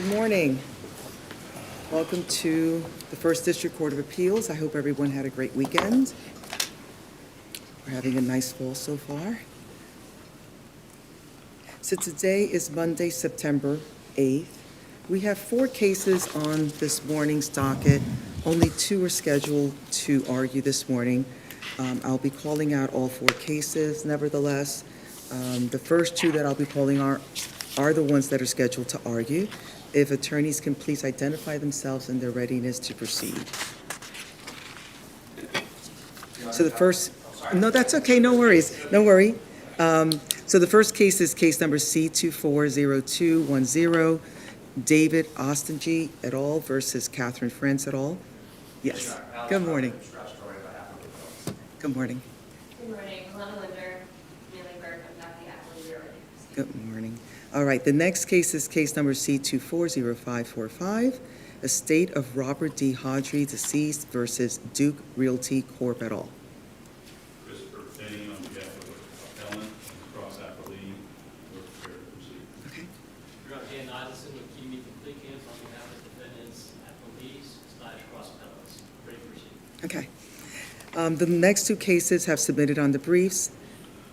Good morning. Welcome to the First District Court of Appeals. I hope everyone had a great weekend. We're having a nice fall so far. So today is Monday, September 8th. We have 4 cases on this morning's docket. Only 2 are scheduled to argue this morning. I'll be calling out all 4 cases. Nevertheless, the first 2 that I'll be calling are the ones that are scheduled to argue. If attorneys can please identify themselves and their readiness to proceed. So the first, no, that's okay, no worries, no worry. So the first case is case number C240210, David Ostanji et al. Versus Catherine France et al. Yes, good morning. Good morning. Good morning, Lana Linder, Millie Burke, I'm Dr. Apple. Good morning. All right, the next case is case number C240545, Estate of Robert D. Hodry, deceased, versus Duke Realty Corp. et al. Christopher Finney on behalf of Appellant and Cross Appellee. We're prepared to proceed. Okay. Your Honor, Dan Idleson with Key Meet Complete Camp on behalf of defendants Appellees/Cross Appellants. Ready to proceed. Okay. The next 2 cases have submitted on the briefs.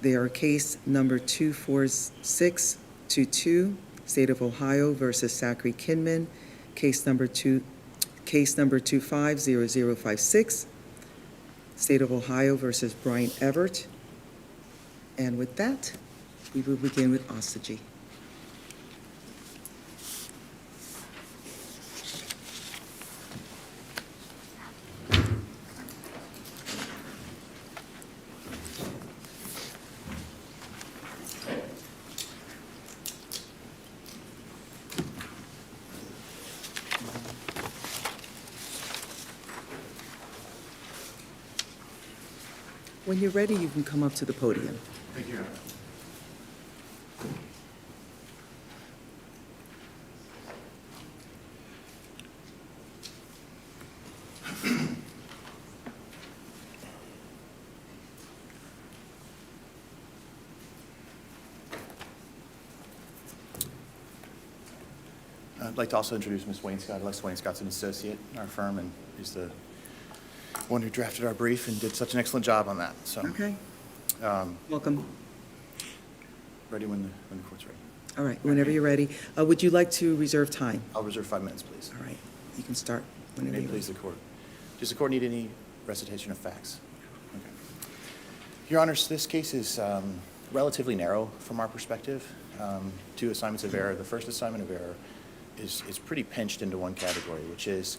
They are case number 24622, State of Ohio versus Zachary Kinman, case number 250056, State of Ohio versus Brian Everett. And with that, we will begin with Ostanji. When you're ready, you can come up to the podium. Thank you, Your Honor. I'd like to also introduce Ms. Wainscott. Alexa Wainscott's an associate in our firm and is the one who drafted our brief and did such an excellent job on that. So, Okay. Welcome. ready when the court's ready. All right, whenever you're ready. Would you like to reserve time? I'll reserve 5 minutes, please. All right, you can start whenever May it you're please ready. the court. Does the court need any recitation of facts? Okay. Your Honors, this case is relatively narrow from our perspective. 2 assignments of error. The first assignment of error is pretty pinched into one category, which is,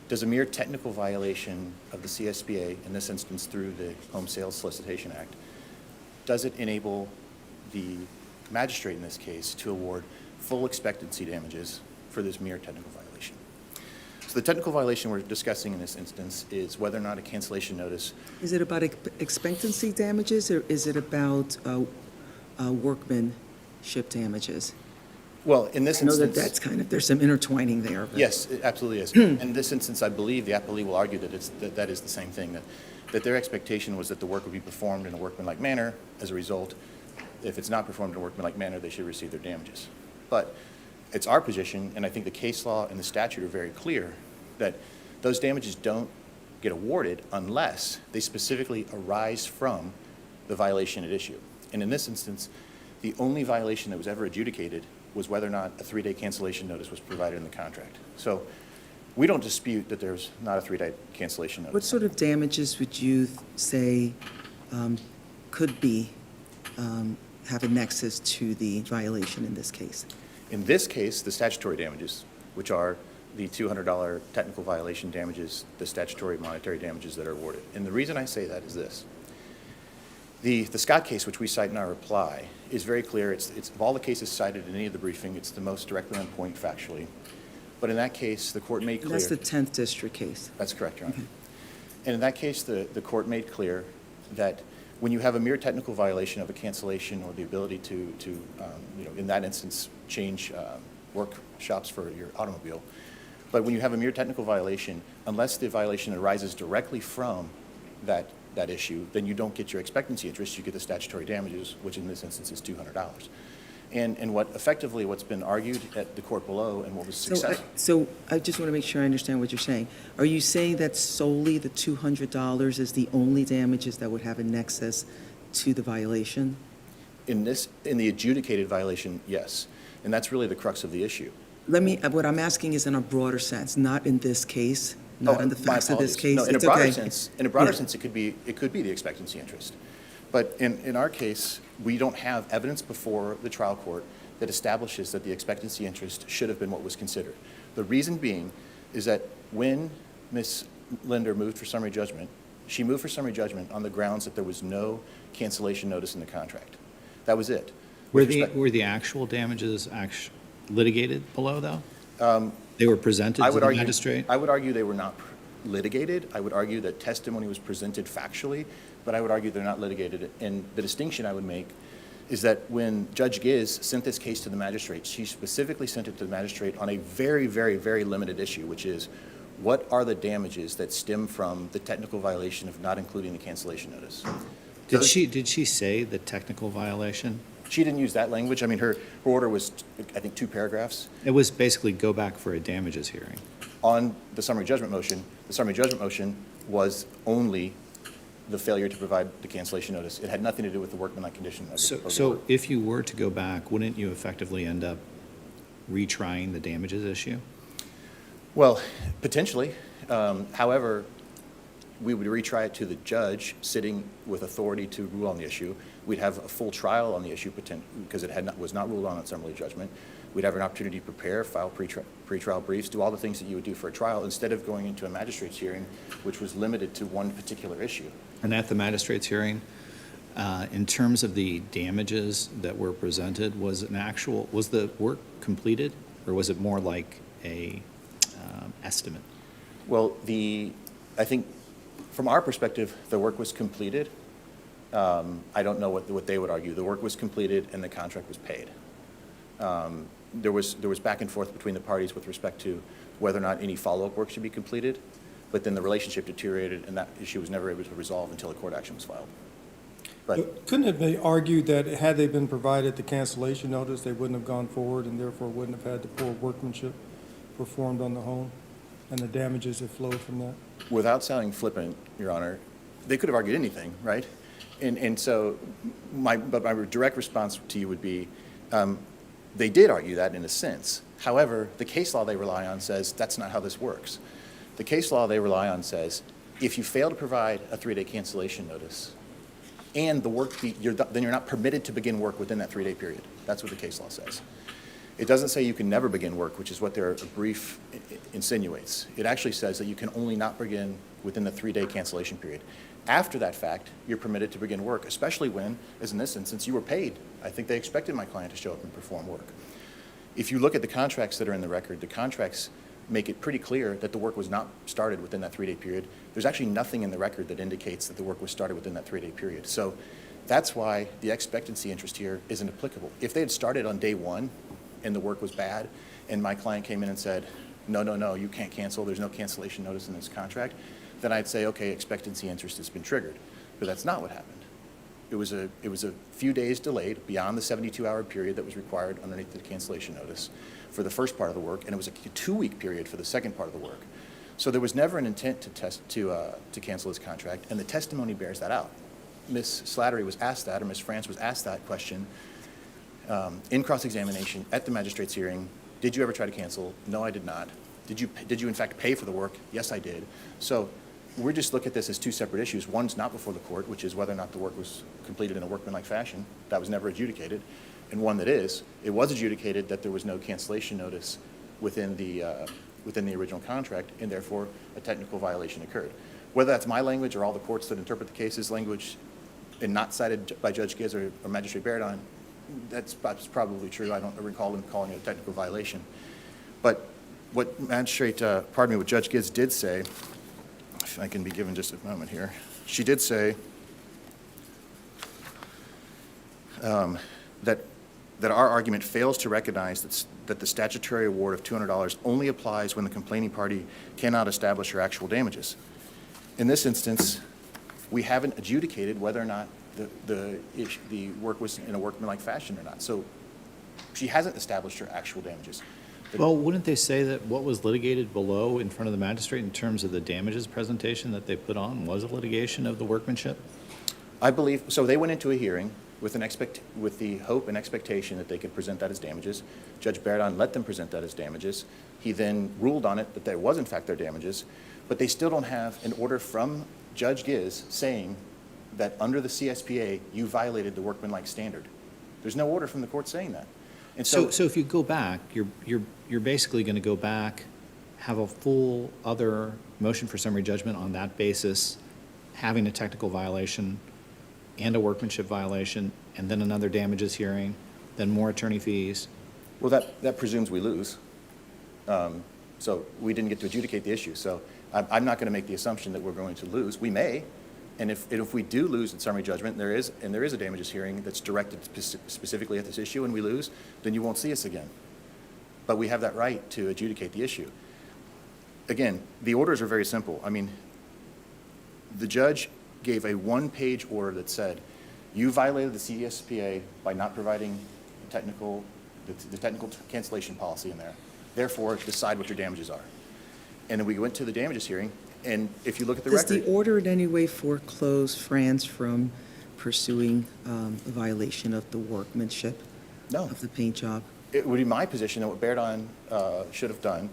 does a mere technical violation of the CSBA, in this instance through the Home Sales Solicitation Act, does it enable the magistrate in this case to award full expectancy damages for this mere technical violation? So the technical violation we're discussing in this instance is whether or not a cancellation notice. Is it about expectancy damages, or is it about workmanship damages? Well, in this I know instance. that that's kind of, there's some intertwining there. But Yes, it absolutely is. In this instance, I believe the appellee will argue that that is the same thing, that their expectation was that the work would be performed in a workmanlike manner. As a result, if it's not performed in a workmanlike manner, they should receive their damages. But it's our position, and I think the case law and the statute are very clear, that those damages don't get awarded unless they specifically arise from the violation at issue. And in this instance, the only violation that was ever adjudicated was whether or not a 3-day cancellation notice was provided in the contract. So we don't dispute that there's not a 3-day cancellation notice. what sort of damages would you say could be, have a nexus to the violation in this case? In this case, the statutory damages, which are the $200 technical violation damages, the statutory monetary damages that are awarded. And the reason I say that is this. The Scott case, which we cite in our reply, is very clear. It's of all the cases cited in any of the briefing, it's the most directly on point factually. But in that case, the court made clear. That's the 10th District case. That's correct, Your Honor. And in that case, the court made clear that when you have a mere technical violation of a cancellation or the ability to in that instance, change workshops for your automobile, but when you have a mere technical violation, unless the violation arises directly from that issue, then you don't get your expectancy interest, you get the statutory damages, which in this instance is $200. And what's been argued at the court below and what was successful. So I just want to make sure I understand what you're saying. Are you saying that solely the $200 is the only damages that would have a nexus to the violation? In the adjudicated violation, yes. And that's really the crux of the issue. What I'm asking is in a broader sense, not in this case, not in the My facts of this apologies. case. No, in a It's broader okay. sense, it could be the expectancy interest. But in our case, we don't have evidence before the trial court that establishes that the expectancy interest should have been what was considered. The reason being is that when Ms. Linder moved for summary judgment, she moved for summary judgment on the grounds that there was no cancellation notice in the contract. That was it. Were With respect- the actual damages litigated below, though? They were presented I to would the argue, magistrate? I would argue they were not litigated. I would argue that testimony was presented factually, but I would argue they're not litigated. And the distinction I would make is that when Judge Giz sent this case to the magistrate, she specifically sent it to the magistrate on a very, very, very limited issue, which is what are the damages that stem from the technical violation of not including the cancellation notice? Did she say the technical violation? She didn't use that language. I mean, her order was, I think, 2 paragraphs. It was basically go back for a damages hearing. On the summary judgment motion was only the failure to provide the cancellation notice. It had nothing to do with the workmanlike condition of the So work. if you were to go back, wouldn't you effectively end up retrying the damages issue? Well, potentially. However, we would retry it to the judge sitting with authority to rule on the issue. We'd have a full trial on the issue because it was not ruled on at summary judgment. We'd have an opportunity to prepare, file pretrial briefs, do all the things that you would do for a trial instead of going into a magistrate's hearing, which was limited to one particular issue. And at the magistrate's hearing, in terms of the damages that were presented, was the work completed, or was it more like a estimate? Well, I think from our perspective, the work was completed. I don't know what they would argue. The work was completed and the contract was paid. There was back and forth between the parties with respect to whether or not any follow-up work should be completed, but then the relationship deteriorated and that issue was never able to resolve until a court action was filed. But Couldn't it be argued that had they been provided the cancellation notice, they wouldn't have gone forward and therefore wouldn't have had the poor workmanship performed on the home and the damages that flowed from that? without sounding flippant, Your Honor, they could have argued anything, right? And so my direct response to you would be, they did argue that in a sense. However, the case law they rely on says that's not how this works. The case law they rely on says if you fail to provide a 3-day cancellation notice and the work, then you're not permitted to begin work within that 3-day period. That's what the case law says. It doesn't say you can never begin work, which is what their brief insinuates. It actually says that you can only not begin within the 3-day cancellation period. After that fact, you're permitted to begin work, especially when, as in this instance, you were paid. I think they expected my client to show up and perform work. If you look at the contracts that are in the record, the contracts make it pretty clear that the work was not started within that 3-day period. There's actually nothing in the record that indicates that the work was started within that 3-day period. So that's why the expectancy interest here isn't applicable. If they had started on day 1 and the work was bad, and my client came in and said, no, you can't cancel, there's no cancellation notice in this contract, then I'd say, okay, expectancy interest has been triggered. But that's not what happened. It was a few days delayed beyond the 72-hour period that was required underneath the cancellation notice for the first part of the work, and it was a 2-week period for the second part of the work. So there was never an intent to cancel this contract, and the testimony bears that out. Ms. Slattery was asked that, or Ms. France was asked that question in cross-examination at the magistrate's hearing. Did you ever try to cancel? No, I did not. Did you in fact pay for the work? Yes, I did. So we just look at this as 2 separate issues. One's not before the court, which is whether or not the work was completed in a workmanlike fashion. That was never adjudicated. And one that is, it was adjudicated that there was no cancellation notice within the original contract, and therefore a technical violation occurred. Whether that's my language or all the courts that interpret the case's language and not cited by Judge Giz or Magistrate Baradon, that's probably true. I don't recall them calling it a technical violation. But what what Judge Giz did say, if I can be given just a moment here, she did say that our argument fails to recognize that the statutory award of $200 only applies when the complaining party cannot establish her actual damages. In this instance, we haven't adjudicated whether or not the work was in a workmanlike fashion or not. So she hasn't established her actual damages. Well, wouldn't they say that what was litigated below in front of the magistrate in terms of the damages presentation that they put on was a litigation of the workmanship? I believe, so they went into a hearing with with the hope and expectation that they could present that as damages. Judge Baradon let them present that as damages. He then ruled on it that there was in fact their damages, but they still don't have an order from Judge Giz saying that under the CSPA, you violated the workmanlike standard. There's no order from the court saying that. And So if you go back, you're basically going to go back, have a full other motion for summary judgment on that basis, having a technical violation and a workmanship violation, and then another damages hearing, then more attorney fees. Well, that presumes we lose. So we didn't get to adjudicate the issue. So I'm not going to make the assumption that we're going to lose. We may. And if we do lose in summary judgment, there is a damages hearing that's directed specifically at this issue, and we lose, then you won't see us again. But we have that right to adjudicate the issue. Again, the orders are very simple. I mean, the judge gave a one-page order that said, you violated the CSPA by not providing the technical cancellation policy in there. Therefore, decide what your damages are. And then we went to the damages hearing, and if you look at the Does record. the order in any way foreclose France from pursuing a violation of the workmanship No. of the paint job? It would be my position that what Baradon should have done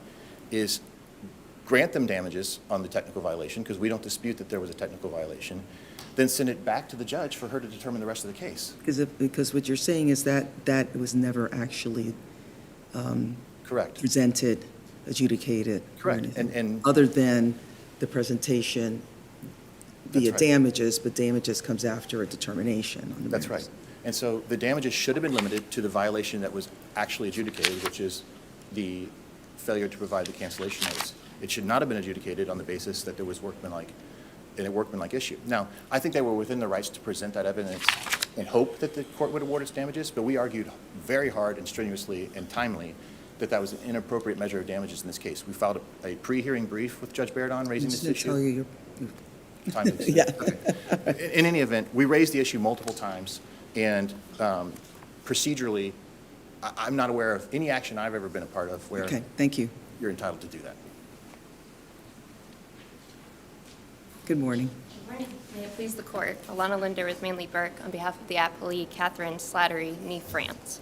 is grant them damages on the technical violation, because we don't dispute that there was a technical violation, then send it back to the judge for her to determine the rest of the case. Because what you're saying is that was never actually Correct. presented, adjudicated. or Correct. anything, And- other than the presentation via That's right. damages, but damages comes after a determination on the That's merits. right. And so the damages should have been limited to the violation that was actually adjudicated, which is the failure to provide the cancellation notice. It should not have been adjudicated on the basis that there was a workmanlike issue. Now, I think they were within their rights to present that evidence and hope that the court would award its damages, but we argued very hard and strenuously and timely that that was an inappropriate measure of damages in this case. We filed a pre-hearing brief with Judge Baradon raising this Just to tell issue. you, Time is- Yeah. Okay. In any event, we raised the issue multiple times, and procedurally, I'm not aware of any action I've ever been a part of where okay, thank you. you're entitled to do that. Good morning. Good morning. May it please the court. Alana Linder with Manley Burke on behalf of the appellee Catherine Slattery, née France.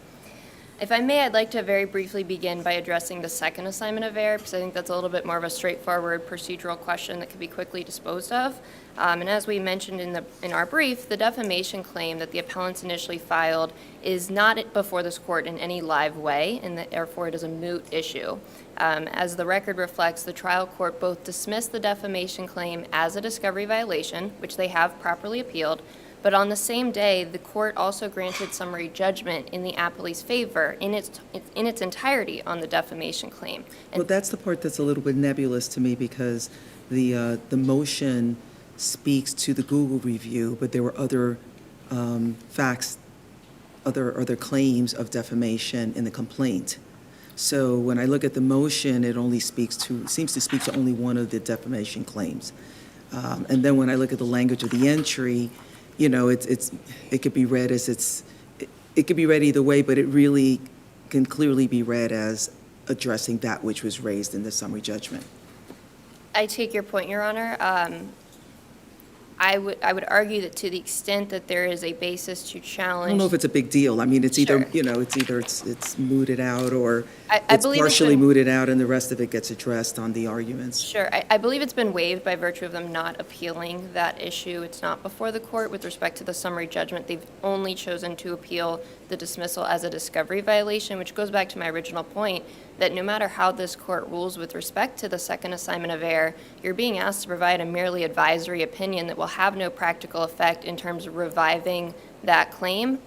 If I may, I'd like to very briefly begin by addressing the second assignment of error, because I think that's a little bit more of a straightforward procedural question that can be quickly disposed of. And as we mentioned in our brief, the defamation claim that the appellants initially filed is not before this court in any live way, and therefore it is a moot issue. As the record reflects, the trial court both dismissed the defamation claim as a discovery violation, which they have properly appealed, but on the same day, the court also granted summary judgment in the appellee's favor in its entirety on the defamation claim. Well, that's the part that's a little bit nebulous to me, because the motion speaks to the Google review, but there were other facts, other claims of defamation in the complaint. So when I look at the motion, it only seems to speak to only one of the defamation claims. And then when I look at the language of the entry, you know, it could be read as it could be read either way, but it really can clearly be read as addressing that which was raised in the summary judgment. I take your point, Your Honor. I would argue that to the extent that there is a basis to I challenge. don't know if it's a big deal. I mean, it's either, Sure. you know, it's mooted out, or I it's believe it's partially been- mooted out and the rest of it gets addressed on the arguments. Sure. I believe it's been waived by virtue of them not appealing that issue. It's not before the court with respect to the summary judgment. They've only chosen to appeal the dismissal as a discovery violation, which goes back to my original point that no matter how this court rules with respect to the second assignment of error, you're being asked to provide a merely advisory opinion that will have no practical effect in terms of reviving that claim,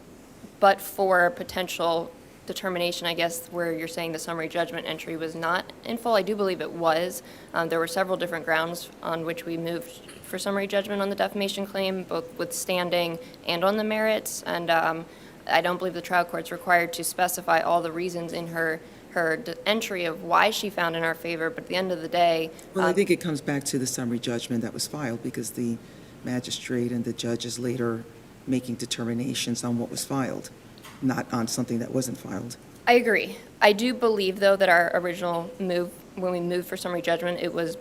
but for potential determination, I guess, where you're saying the summary judgment entry was not in full. I do believe it was. There were several different grounds on which we moved for summary judgment on the defamation claim, both with standing and on the merits. And I don't believe the trial court's required to specify all the reasons in her entry of why she found in our favor, but at the end of the day. Well, I think it comes back to the summary judgment that was filed, because the magistrate and the judge is later making determinations on what was filed, not on something that wasn't filed. I agree. I do believe, though, that our original move, when we moved for summary judgment, it was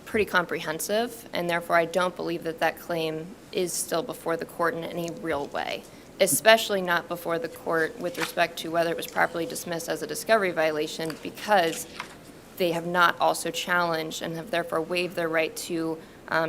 pretty comprehensive, and therefore I don't believe that that claim is still before the court in any real way, especially not before the court with respect to whether it was properly dismissed as a discovery violation, because they have not also challenged and have therefore waived their right to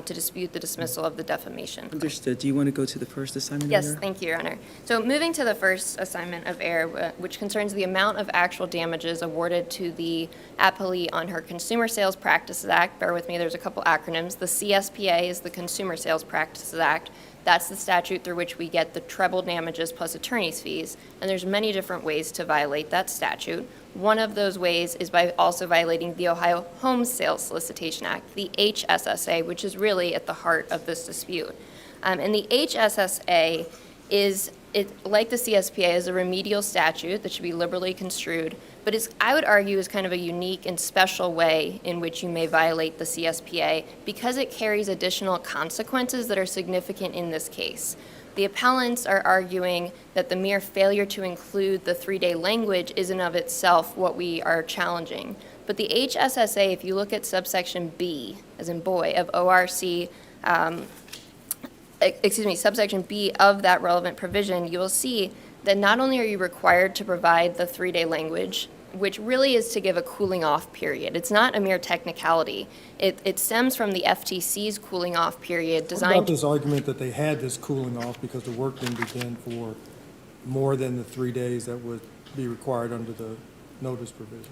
dispute the dismissal of the defamation. Understood. Do you want to go to the first assignment of error? Yes, thank you, Your Honor. So moving to the first assignment of error, which concerns the amount of actual damages awarded to the appellee on her Consumer Sales Practices Act. Bear with me, there's a couple acronyms. The CSPA is the Consumer Sales Practices Act. That's the statute through which we get the treble damages plus attorney's fees. And there's many different ways to violate that statute. One of those ways is by also violating the Ohio Home Sales Solicitation Act, the HSSA, which is really at the heart of this dispute. And the HSSA is, like the CSPA, is a remedial statute that should be liberally construed, but I would argue is kind of a unique and special way in which you may violate the CSPA because it carries additional consequences that are significant in this case. The appellants are arguing that the mere failure to include the 3-day language is in of itself what we are challenging. But the HSSA, if you look at subsection B, as in boy, of ORC, subsection B of that relevant provision, you will see that not only are you required to provide the 3-day language, which really is to give a cooling off period. It's not a mere technicality. It stems from the FTC's cooling off period What designed. about this argument that they had this cooling off because the work didn't begin for more than the 3 days that would be required under the notice provision?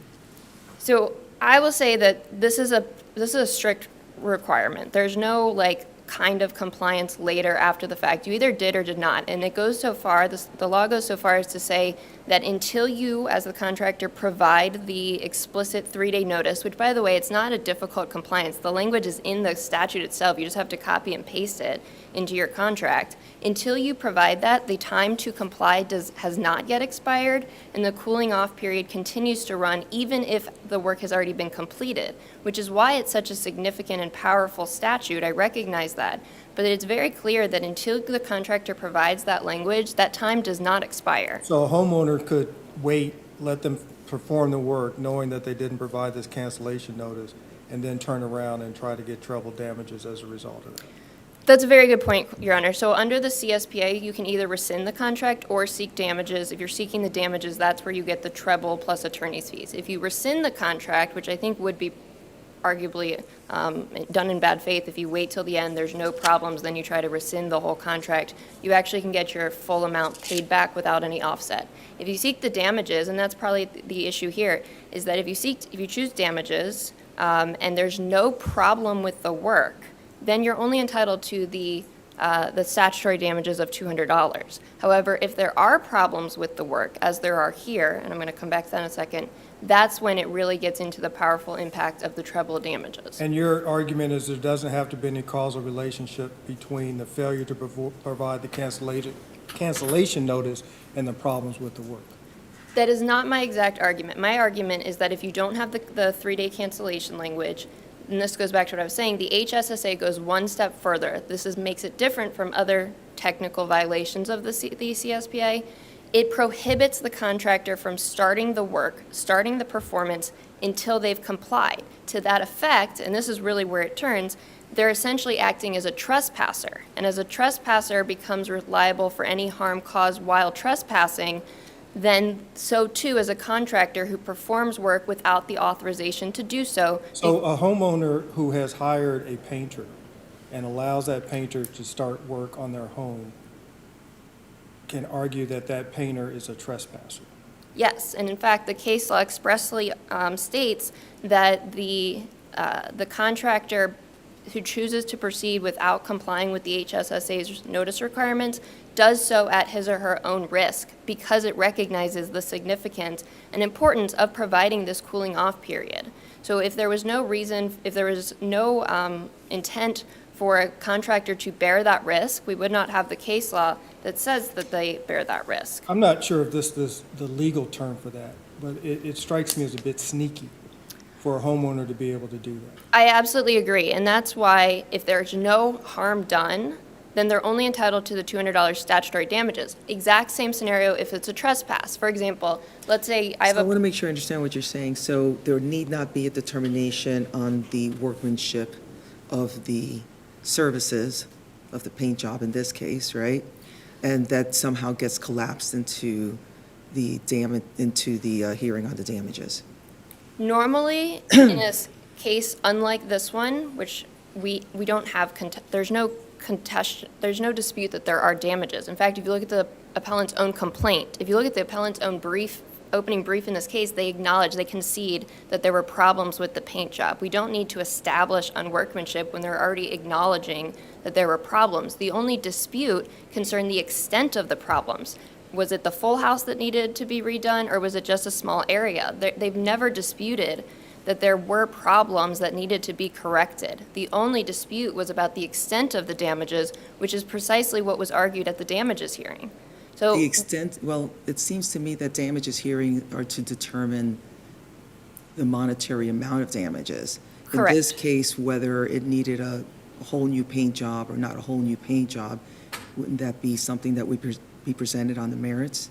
So I will say that this is a strict requirement. There's no kind of compliance later after the fact. You either did or did not. And it goes so far, the law goes so far as to say that until you, as the contractor, provide the explicit 3-day notice, which, by the way, it's not a difficult compliance. The language is in the statute itself. You just have to copy and paste it into your contract. Until you provide that, the time to comply has not yet expired, and the cooling off period continues to run even if the work has already been completed, which is why it's such a significant and powerful statute. I recognize that. But it's very clear that until the contractor provides that language, that time does not expire. So a homeowner could wait, let them perform the work, knowing that they didn't provide this cancellation notice, and then turn around and try to get treble damages as a result of that. That's a very good point, Your Honor. So under the CSPA, you can either rescind the contract or seek damages. If you're seeking the damages, that's where you get the treble plus attorney's fees. If you rescind the contract, which I think would be arguably done in bad faith, if you wait till the end, there's no problems, then you try to rescind the whole contract, you actually can get your full amount paid back without any offset. If you seek the damages, and that's probably the issue here, is that if you choose damages and there's no problem with the work, then you're only entitled to the statutory damages of $200. However, if there are problems with the work, as there are here, and I'm going to come back to that in a second, that's when it really gets into the powerful impact of the treble damages. And your argument is there doesn't have to be any causal relationship between the failure to provide the cancellation notice and the problems with the work? That is not my exact argument. My argument is that if you don't have the 3-day cancellation language, and this goes back to what I was saying, the HSSA goes one step further. This makes it different from other technical violations of the CSPA. It prohibits the contractor from starting the work, starting the performance, until they've complied. To that effect, and this is really where it turns, they're essentially acting as a trespasser. And as a trespasser becomes liable for any harm caused while trespassing, then so too as a contractor who performs work without the authorization to do so. So a homeowner who has hired a painter and allows that painter to start work on their home can argue that that painter is a trespasser? Yes, and in fact, the case law expressly states that the contractor who chooses to proceed without complying with the HSSA's notice requirements does so at his or her own risk because it recognizes the significance and importance of providing this cooling off period. So if there was no reason, if there was no intent for a contractor to bear that risk, we would not have the case law that says that they bear that risk. I'm not sure if this is the legal term for that, but it strikes me as a bit sneaky for a homeowner to be able to do that. I absolutely agree, and that's why if there's no harm done, then they're only entitled to the $200 statutory damages. Exact same scenario if it's a trespass. For example, let's say I have So I a want to make sure I understand what you're saying. So there need not be a determination on the workmanship of the services, of the paint job in this case, right? And that somehow gets collapsed into the hearing on the damages. Normally, in a case unlike this one, which we don't have, there's no dispute that there are damages. In fact, if you look at the appellant's own complaint, if you look at the appellant's own opening brief in this case, they acknowledge, they concede that there were problems with the paint job. We don't need to establish unworkmanship when they're already acknowledging that there were problems. The only dispute concerned the extent of the problems. Was it the full house that needed to be redone, or was it just a small area? They've never disputed that there were problems that needed to be corrected. The only dispute was about the extent of the damages, which is precisely what was argued at the damages hearing. So The extent, well, it seems to me that damages hearing are to determine the monetary amount of damages. Correct. In this case, whether it needed a whole new paint job or not a whole new paint job, wouldn't that be something that would be presented on the merits?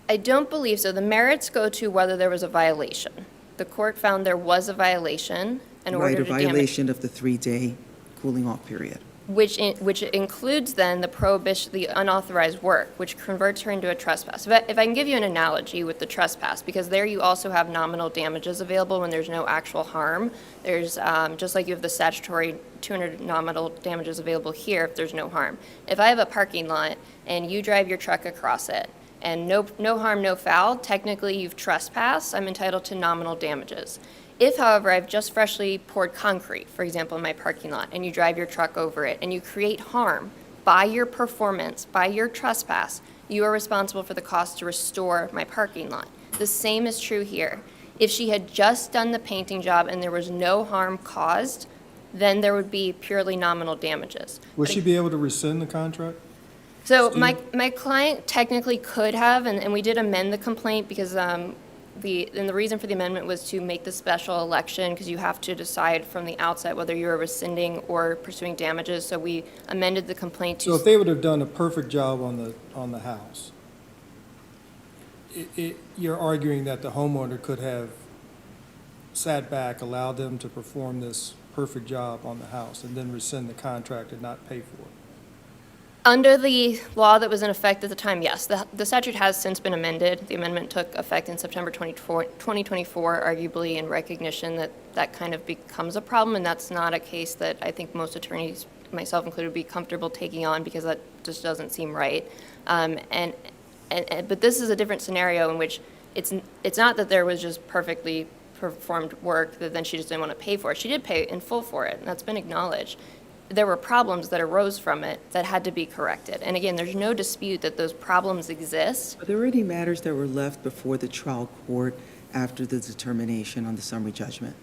I don't believe so. The merits go to whether there was a violation. The court found there was a violation in order Right, to a damage, violation of the 3-day cooling off period. which includes then the prohibition, the unauthorized work, which converts her into a trespass. If I can give you an analogy with the trespass, because there you also have nominal damages available when there's no actual harm. There's, just like you have the statutory 200 nominal damages available here if there's no harm. If I have a parking lot and you drive your truck across it, and no harm, no foul, technically you've trespassed, I'm entitled to nominal damages. If, however, I've just freshly poured concrete, for example, in my parking lot, and you drive your truck over it, and you create harm by your performance, by your trespass, you are responsible for the cost to restore my parking lot. The same is true here. If she had just done the painting job and there was no harm caused, then there would be purely nominal damages. Would she be able to rescind the contract? So my client technically could have, and we did amend the complaint because the reason for the amendment was to make the special election, because you have to decide from the outset whether you're rescinding or pursuing damages. So we amended the complaint So if to, they would have done a perfect job on the house, you're arguing that the homeowner could have sat back, allowed them to perform this perfect job on the house, and then rescind the contract and not pay for it? under the law that was in effect at the time, yes. The statute has since been amended. The amendment took effect in September 2024, arguably in recognition that that kind of becomes a problem, and that's not a case that I think most attorneys, myself included, would be comfortable taking on, because that just doesn't seem right. But this is a different scenario in which it's not that there was just perfectly performed work that then she just didn't want to pay for it. She did pay in full for it, and that's been acknowledged. There were problems that arose from it that had to be corrected. And again, there's no dispute that those problems exist. Are there any matters that were left before the trial court after the determination on the summary judgment?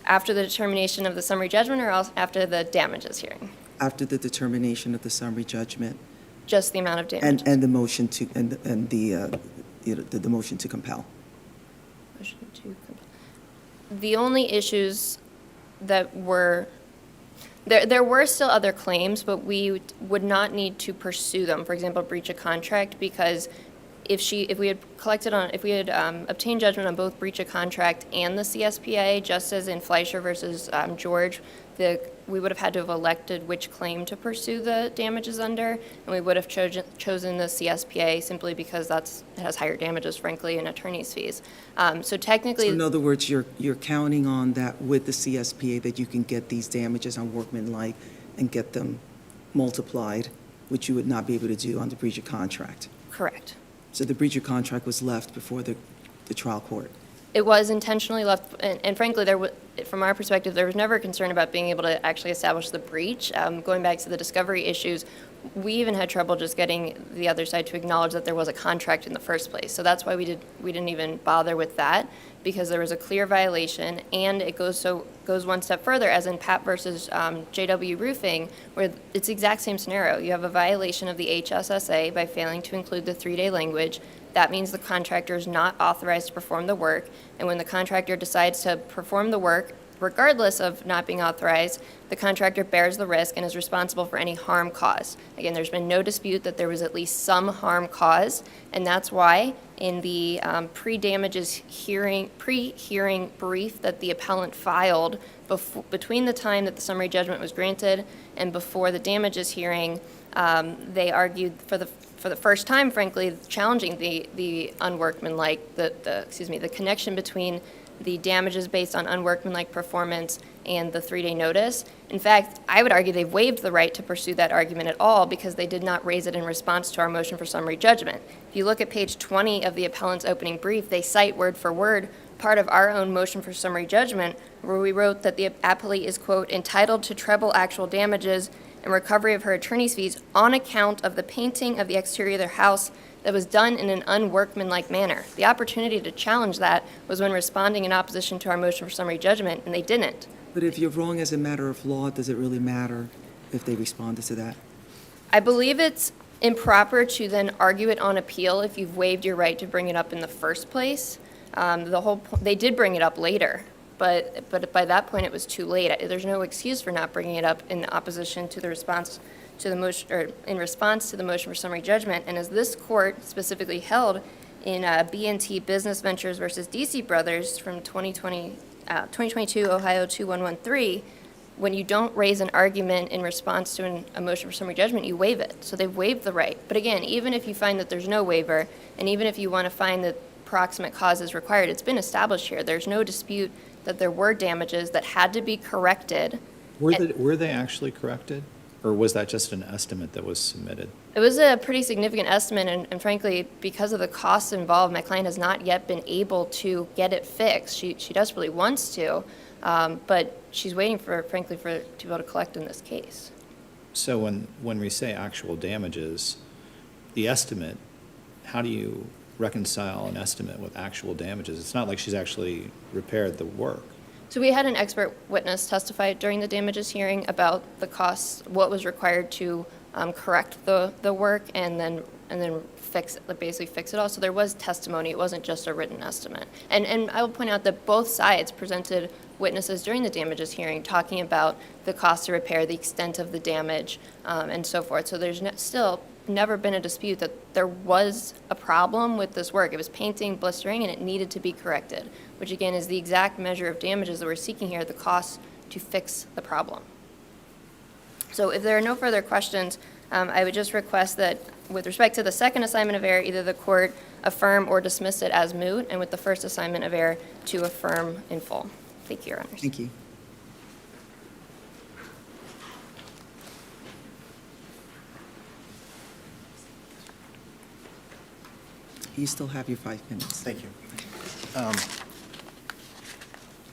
After the determination of the summary judgment, or after the damages hearing? After the determination of the summary judgment Just the amount of damages. and the motion to, and the motion to compel? Motion to compel. The only issues that were, there were still other claims, but we would not need to pursue them. For example, breach of contract, because if we had obtained judgment on both breach of contract and the CSPA, just as in Fleischer versus George, we would have had to have elected which claim to pursue the damages under, and we would have chosen the CSPA simply because it has higher damages, frankly, and attorney's fees. So technically. So in other words, you're counting on that with the CSPA, that you can get these damages on workmanlike and get them multiplied, which you would not be able to do on the breach of contract. Correct. So the breach of contract was left before the trial court. It was intentionally left, and frankly, from our perspective, there was never a concern about being able to actually establish the breach. Going back to the discovery issues, we even had trouble just getting the other side to acknowledge that there was a contract in the first place. So that's why we didn't even bother with that, because there was a clear violation, and it goes one step further, as in Pat versus JW Roofing, where it's the exact same scenario. You have a violation of the HSSA by failing to include the 3-day language. That means the contractor is not authorized to perform the work, and when the contractor decides to perform the work regardless of not being authorized, the contractor bears the risk and is responsible for any harm caused. Again, there's been no dispute that there was at least some harm caused, and that's why in the pre-hearing brief that the appellant filed between the time that the summary judgment was granted and before the damages hearing, they argued for the first time, frankly, challenging the unworkmanlike, the connection between the damages based on unworkmanlike performance and the 3-day notice. In fact, I would argue they've waived the right to pursue that argument at all because they did not raise it in response to our motion for summary judgment. If you look at page 20 of the appellant's opening brief, they cite word for word part of our own motion for summary judgment where we wrote that the appellee is, quote, entitled to treble actual damages and recovery of her attorney's fees on account of the painting of the exterior of their house that was done in an unworkmanlike manner. The opportunity to challenge that was when responding in opposition to our motion for summary judgment, and they didn't. But if you're wrong as a matter of law, does it really matter if they responded to that? I believe it's improper to then argue it on appeal if you've waived your right to bring it up in the first place. They did bring it up later, but by that point it was too late. There's no excuse for not bringing it up in opposition to the response to the motion, or in response to the motion for summary judgment. And as this court specifically held in B&T Business Ventures versus DC Brothers from 2022 Ohio 2113, when you don't raise an argument in response to a motion for summary judgment, you waive it. So they've waived the right. But again, even if you find that there's no waiver, and even if you want to find that proximate cause is required, it's been established here. There's no dispute that there were damages that had to be corrected. Were they actually corrected? Or was that just an estimate that was submitted? It was a pretty significant estimate, and frankly, because of the costs involved, my client has not yet been able to get it fixed. She desperately wants to, but she's waiting to be able to collect in this case. So when we say actual damages, the estimate, how do you reconcile an estimate with actual damages? It's not like she's actually repaired the work. So we had an expert witness testify during the damages hearing about the costs, what was required to correct the work, and then basically fix it all. So there was testimony. It wasn't just a written estimate. And I will point out that both sides presented witnesses during the damages hearing talking about the cost to repair, the extent of the damage, and so forth. So there's still never been a dispute that there was a problem with this work. It was painting, blistering, and it needed to be corrected, which again is the exact measure of damages that we're seeking here, the cost to fix the problem. So if there are no further questions, I would just request that with respect to the second assignment of error, either the court affirm or dismiss it as moot, and with the first assignment of error, to affirm in full. Thank you, Your Honors. Thank you. You still have your 5 minutes. Thank you.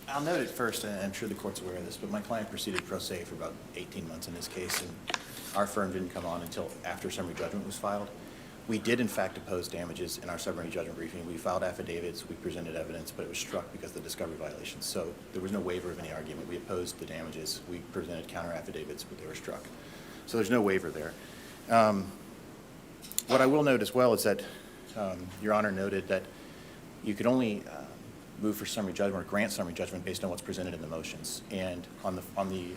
I'll note it first, and I'm sure the court's aware of this, but my client proceeded pro se for about 18 months in this case, and our firm didn't come on until after summary judgment was filed. We did, in fact, oppose damages in our summary judgment briefing. We filed affidavits, we presented evidence, but it was struck because of the discovery violations. So there was no waiver of any argument. We opposed the damages. We presented counter affidavits, but they were struck. So there's no waiver there. What I will note as well is that Your Honor noted that you could only move for summary judgment or grant summary judgment based on what's presented in the motions. And on the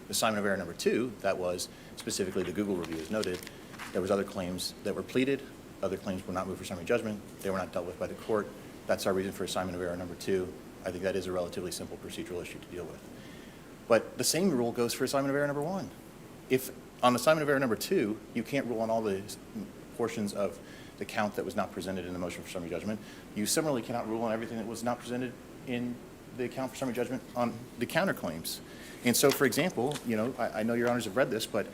assignment of error number 2, that was specifically the Google review as noted, there was other claims that were pleaded, other claims were not moved for summary judgment, they were not dealt with by the court. That's our reason for assignment of error number 2. I think that is a relatively simple procedural issue to deal with. But the same rule goes for assignment of error number 1. If on assignment of error number 2, you can't rule on all the portions of the count that was not presented in the motion for summary judgment, you similarly cannot rule on everything that was not presented in the count for summary judgment on the counterclaims. And so, for example, I know Your Honors have read this, but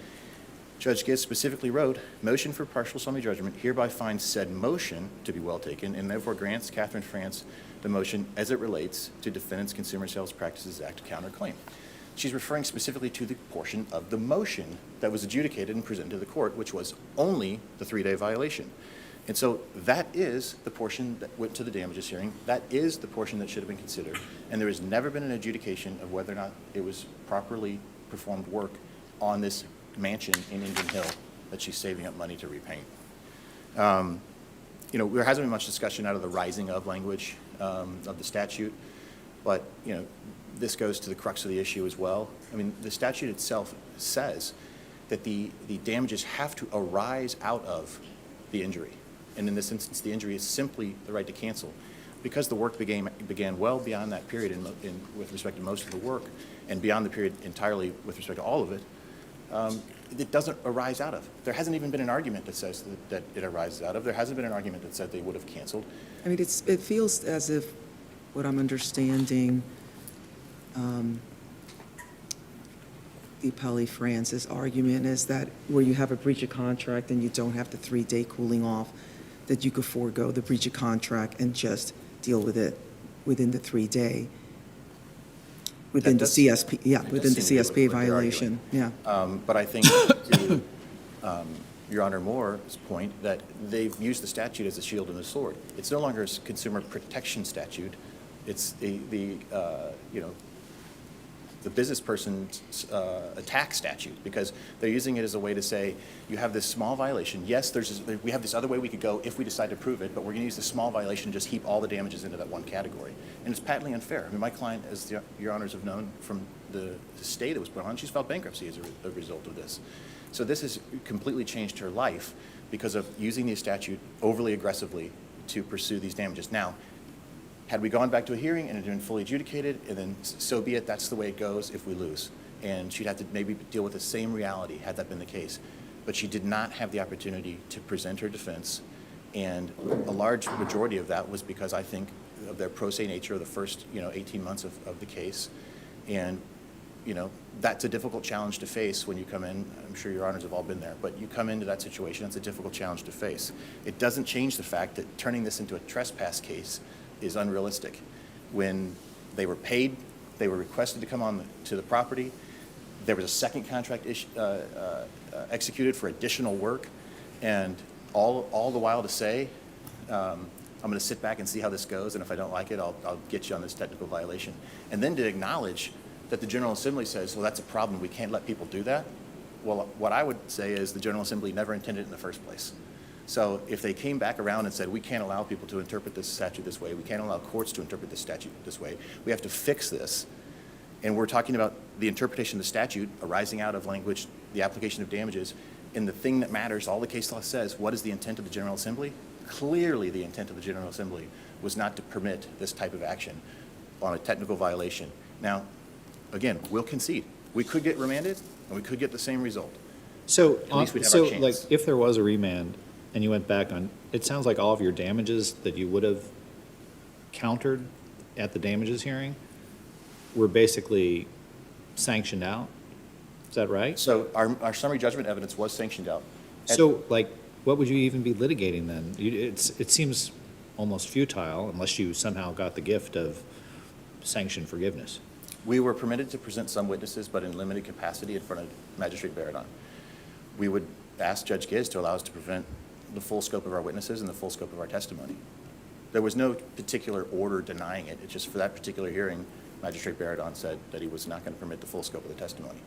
Judge Giz specifically wrote, motion for partial summary judgment hereby finds said motion to be well taken and therefore grants Catherine France the motion as it relates to Defendant's Consumer Sales Practices Act counterclaim. She's referring specifically to the portion of the motion that was adjudicated and presented to the court, which was only the 3-day violation. And so that is the portion that went to the damages hearing. That is the portion that should have been considered. And there has never been an adjudication of whether or not it was properly performed work on this mansion in Indian Hill that she's saving up money to repaint. There hasn't been much discussion out of the rising of language of the statute, but this goes to the crux of the issue as well. I mean, the statute itself says that the damages have to arise out of the injury. And in this instance, the injury is simply the right to cancel. Because the work began well beyond that period with respect to most of the work, and beyond the period entirely with respect to all of it, it doesn't arise out of. There hasn't even been an argument that says that it arises out of. There hasn't been an argument that said they would have canceled. I mean, it feels as if, what I'm understanding, the appellee Francis' argument is that where you have a breach of contract and you don't have the 3-day cooling off, that you could forego the breach of contract and just deal with it within the 3-day, within the does- CSP, yeah, it within the does seem to be CSP what they're violation, yeah. But I think to Your Honor Moore's point, that they've used the statute as a shield and a sword. It's no longer a consumer protection statute. It's the business person's tax statute, because they're using it as a way to say, you have this small violation. Yes, we have this other way we could go if we decide to prove it, but we're going to use this small violation and just heap all the damages into that one category. And it's patently unfair. I mean, my client, as Your Honors have known from the stay that was put on, she's filed bankruptcy as a result of this. So this has completely changed her life because of using the statute overly aggressively to pursue these damages. Now, had we gone back to a hearing and it had been fully adjudicated, and then so be it, that's the way it goes if we lose. And she'd have to maybe deal with the same reality had that been the case. But she did not have the opportunity to present her defense, and a large majority of that was because I think of their pro se nature of the first 18 months of the case. And that's a difficult challenge to face when you come in. I'm sure Your Honors have all been there, but you come into that situation, it's a difficult challenge to face. It doesn't change the fact that turning this into a trespass case is unrealistic. When they were paid, they were requested to come on to the property. There was a second contract executed for additional work, and all the while to say, I'm going to sit back and see how this goes, and if I don't like it, I'll get you on this technical violation. And then to acknowledge that the General Assembly says, well, that's a problem, we can't let people do that. Well, what I would say is the General Assembly never intended it in the first place. So if they came back around and said, we can't allow people to interpret this statute this way, we can't allow courts to interpret this statute this way, we have to fix this. And we're talking about the interpretation of the statute arising out of language, the application of damages, and the thing that matters, all the case law says, what is the intent of the General Assembly? Clearly the intent of the General Assembly was not to permit this type of action on a technical violation. Now, again, we'll concede. We could get remanded, and we could get the same result. So, At least we'd have our chance. like, if there was a remand and you went back on, it sounds like all of your damages that you would have countered at the damages hearing were basically sanctioned out. Is that right? So our summary judgment evidence was sanctioned out. So, like, what would you even be litigating then? It seems almost futile unless you somehow got the gift of sanctioned forgiveness. We were permitted to present some witnesses, but in limited capacity in front of Magistrate Baradon. We would ask Judge Giz to allow us to present the full scope of our witnesses and the full scope of our testimony. There was no particular order denying it. It's just for that particular hearing, Magistrate Baradon said that he was not going to permit the full scope of the testimony.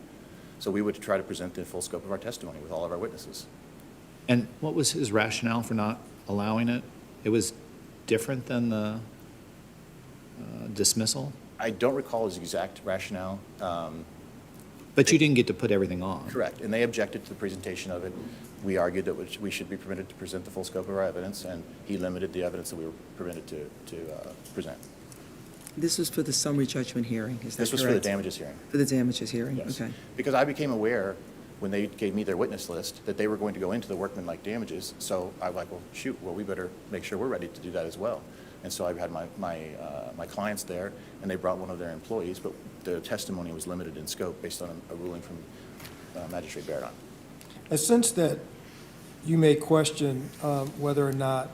So we would try to present the full scope of our testimony with all of our witnesses. And what was his rationale for not allowing it? It was different than the dismissal? I don't recall his exact rationale. But you didn't get to put everything on. Correct, and they objected to the presentation of it. We argued that we should be permitted to present the full scope of our evidence, and he limited the evidence that we were permitted to present. This was for the summary judgment hearing, is that correct? This was for the damages hearing. For the damages hearing, Yes. okay. Because I became aware, when they gave me their witness list, that they were going to go into the workmanlike damages, so I was like, well, shoot, well, we better make sure we're ready to do that as well. And so I had my clients there, and they brought one of their employees, but the testimony was limited in scope based on a ruling from Magistrate Baradon. I sense that you may question whether or not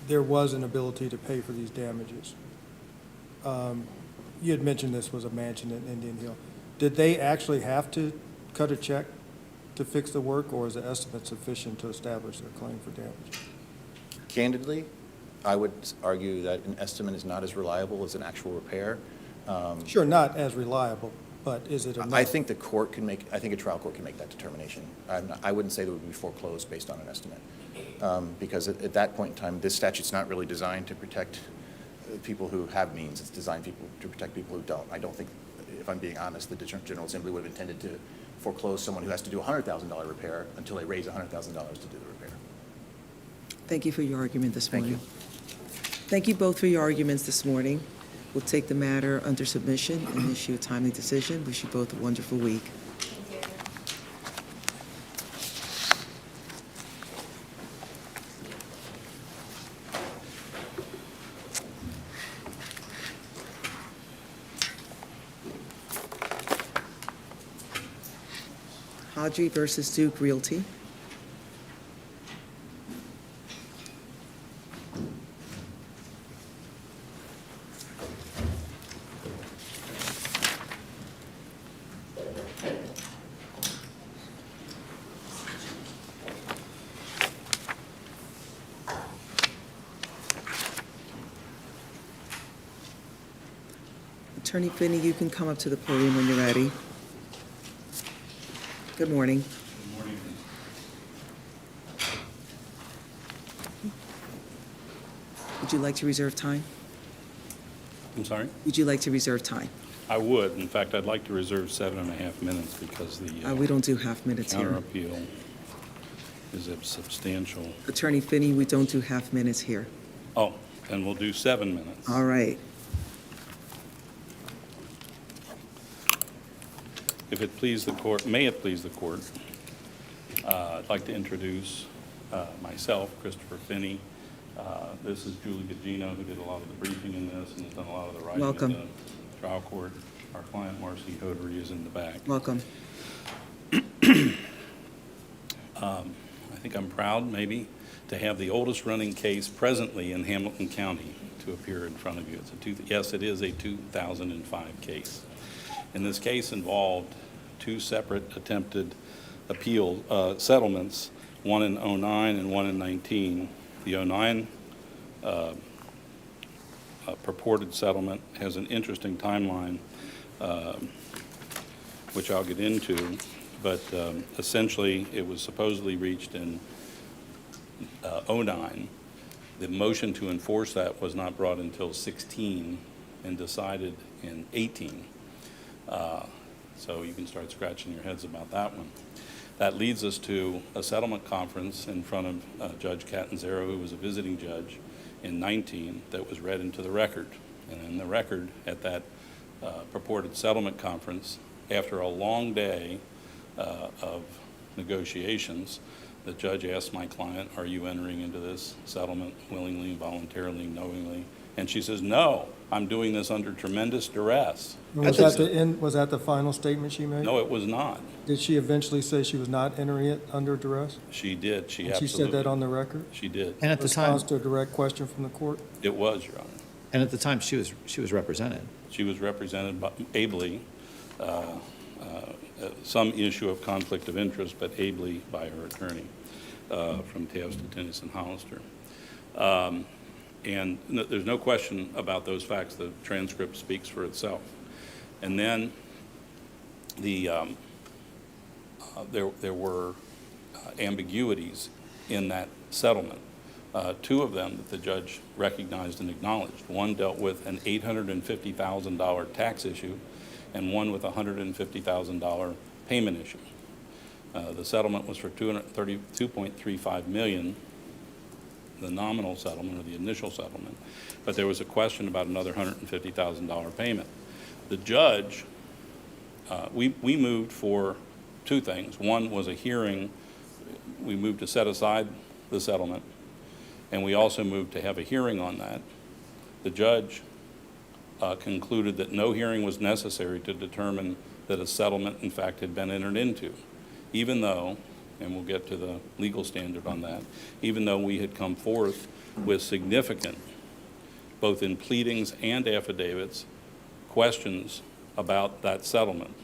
there was an ability to pay for these damages. You had mentioned this was a mansion in Indian Hill. Did they actually have to cut a check to fix the work, or is the estimate sufficient to establish their claim for damage? Candidly, I would argue that an estimate is not as reliable as an actual repair. Sure, not as reliable, but is it enough? I think the court can make, I think a trial court can make that determination. I wouldn't say that it would be foreclosed based on an estimate. Because at that point in time, this statute's not really designed to protect people who have means. It's designed to protect people who don't. I don't think, if I'm being honest, the General Assembly would have intended to foreclose someone who has to do a $100,000 repair until they raise $100,000 to do the repair. Thank you for your argument this Thank morning. you. Thank you both for your arguments this morning. We'll take the matter under submission and issue a timely decision. Wish you both a wonderful week. Hodry versus Duke Realty. Attorney Finney, you can come up to the podium when you're ready. Good morning. Would you like to reserve time? I'm sorry? Would you like to reserve time? I would. In fact, I'd like to reserve 7.5 minutes because the We don't do half minutes counter here. appeal is a substantial. Attorney Finney, we don't do half minutes here. Oh, then we'll do 7 minutes. All right. If it please the court, may it please the court, I'd like to introduce myself, Christopher Finney. This is Julie Gugino, who did a lot of the briefing in this and has done a lot of the writing Welcome. in the trial court. Our client, Marcy Hodry, is in the back. Welcome. I think I'm proud, maybe, to have the oldest running case presently in Hamilton County to appear in front of you. Yes, it is a 2005 case. And this case involved 2 separate attempted appeal settlements, one in '09 and one in '19. The '09 purported settlement has an interesting timeline, which I'll get into, but essentially it was supposedly reached in '09. The motion to enforce that was not brought until '16 and decided in '18. So you can start scratching your heads about that one. That leads us to a settlement conference in front of Judge Catanzaro, who was a visiting judge in '19, that was read into the record. And in the record at that purported settlement conference, after a long day of negotiations, the judge asked my client, "Are you entering into this settlement willingly, voluntarily, knowingly?" And she says, "No, I'm doing this under tremendous duress." Was that the end, was that the final statement she made? No, it was not. Did she eventually say she was not entering it under duress? She did. She And absolutely. she said that on the record? She did. And at the time, Response to a direct question from the court? It was, Your Honor. and at the time, she was represented. She was represented ably, some issue of conflict of interest, but ably by her attorney from Taos to Tennyson Hollister. And there's no question about those facts. The transcript speaks for itself. And then there were ambiguities in that settlement. 2 of them that the judge recognized and acknowledged. One dealt with an $850,000 tax issue, and one with a $150,000 payment issue. The settlement was for $232.35 million, the nominal settlement or the initial settlement, but there was a question about another $150,000 payment. The judge, we moved for 2 things. One was a hearing. We moved to set aside the settlement, and we also moved to have a hearing on that. The judge concluded that no hearing was necessary to determine that a settlement, in fact, had been entered into, even though, and we'll get to the legal standard on that, even though we had come forth with significant, both in pleadings and affidavits, questions about that settlement,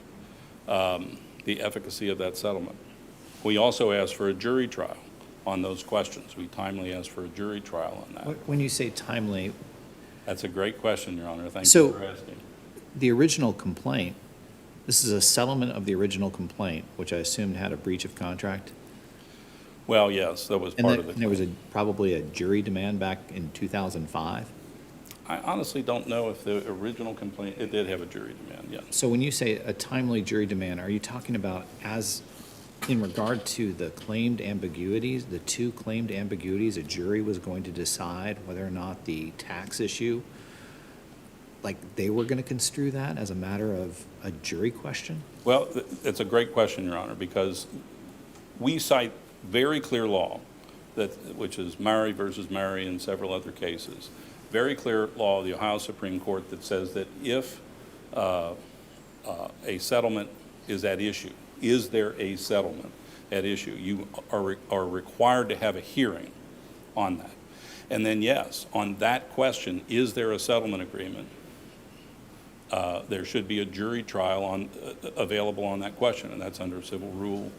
the efficacy of that settlement. We also asked for a jury trial on those questions. We timely asked for a jury trial on that. When you say timely, That's a great question, Your Honor. Thank So- you for asking. the original complaint, this is a settlement of the original complaint, which I assumed had a breach of contract? Well, yes, that was And part of then the there was claim. probably a jury demand back in 2005? I honestly don't know if the original complaint, it did have a jury demand, yes. So when you say a timely jury demand, are you talking about as, in regard to the claimed ambiguities, the two claimed ambiguities, a jury was going to decide whether or not the tax issue, like they were going to construe that as a matter of a jury question? Well, it's a great question, Your Honor, because we cite very clear law, which is Murray versus Murray and several other cases. Very clear law of the Ohio Supreme Court that says that if a settlement is at issue, is there a settlement at issue, you are required to have a hearing on that. And then, yes, on that question, is there a settlement agreement? There should be a jury trial available on that question, and that's under Civil Rule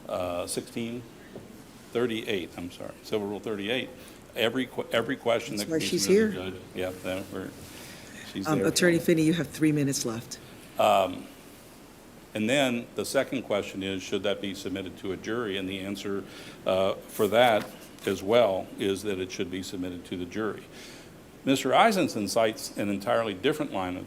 1638, I'm sorry, Civil Rule 38. Every question that That's why can be she's submitted to here. the judge. Yeah, she's there. Attorney Finney, you have 3 minutes left. And then the second question is, should that be submitted to a jury? And the answer for that as well is that it should be submitted to the jury. Mr. Eisenson cites an entirely different line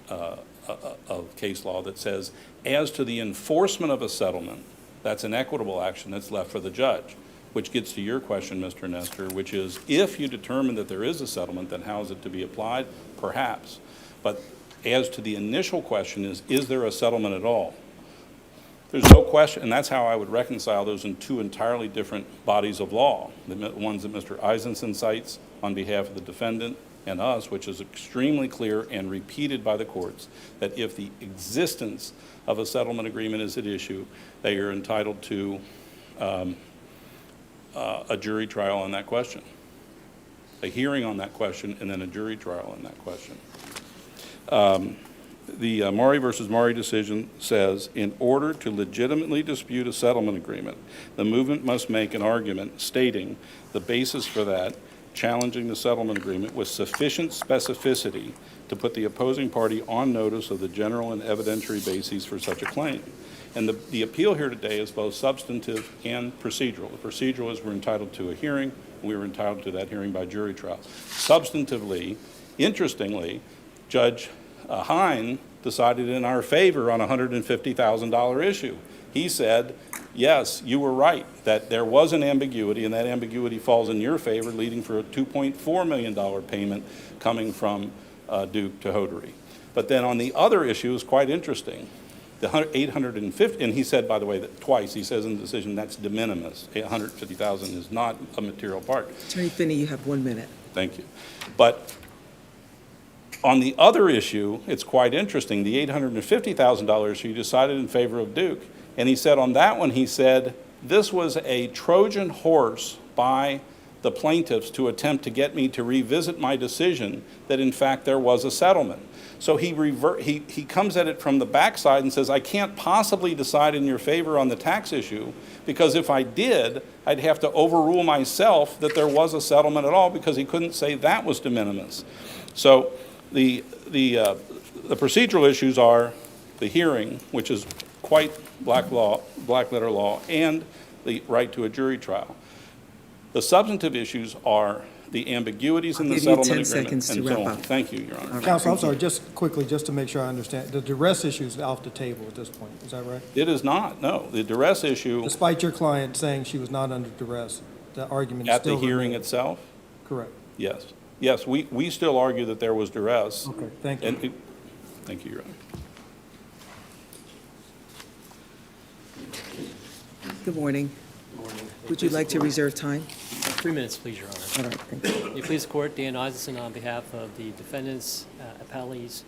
of case law that says, as to the enforcement of a settlement, that's an equitable action that's left for the judge, which gets to your question, Mr. Nestor, which is, if you determine that there is a settlement, then how is it to be applied? Perhaps. But as to the initial question is there a settlement at all? There's no question, and that's how I would reconcile those in two entirely different bodies of law. The ones that Mr. Eisenson cites on behalf of the defendant and us, which is extremely clear and repeated by the courts, that if the existence of a settlement agreement is at issue, they are entitled to a jury trial on that question, a hearing on that question, and then a jury trial on that question. The Maury versus Maury decision says, in order to legitimately dispute a settlement agreement, the movement must make an argument stating the basis for that, challenging the settlement agreement with sufficient specificity to put the opposing party on notice of the general and evidentiary bases for such a claim. And the appeal here today is both substantive and procedural. The procedural is we're entitled to a hearing, and we were entitled to that hearing by jury trial. Substantively, interestingly, Judge Hine decided in our favor on a $150,000 issue. He said, yes, you were right, that there was an ambiguity, and that ambiguity falls in your favor, leading for a $2.4 million payment coming from Duke to Hoderi. But then on the other issue is quite interesting. The $850,000, and he said, by the way, that twice, he says in the decision that's de minimis. $150,000 is not a material part. Attorney Finney, you have 1 minute. Thank you. But on the other issue, it's quite interesting. The $850,000 issue, he decided in favor of Duke. And he said on that one, he said, this was a Trojan horse by the plaintiffs to attempt to get me to revisit my decision that in fact there was a settlement. So he comes at it from the backside and says, I can't possibly decide in your favor on the tax issue, because if I did, I'd have to overrule myself that there was a settlement at all, because he couldn't say that was de minimis. So the procedural issues are the hearing, which is quite black letter law, and the right to a jury trial. The substantive issues are the ambiguities in the settlement agreement. I'll give you 10 seconds to and so wrap on. up. Thank you, Your Honor. All right, Counsel, I'm thank you. sorry, just quickly, just to make sure I understand, the duress issue is off the table at this point, is that right? It is not, no. The duress issue Despite your client saying she was not under duress, the argument at still the hearing remains. itself, Correct. yes. Yes, we still argue that there was duress. Okay, thank you. And thank you, Your Honor. Good morning. Would you like to reserve time? 3 minutes, please, Your Honor. All right, thank you. May it please the Court, Dan Isaacson on behalf of the defendants, appellees,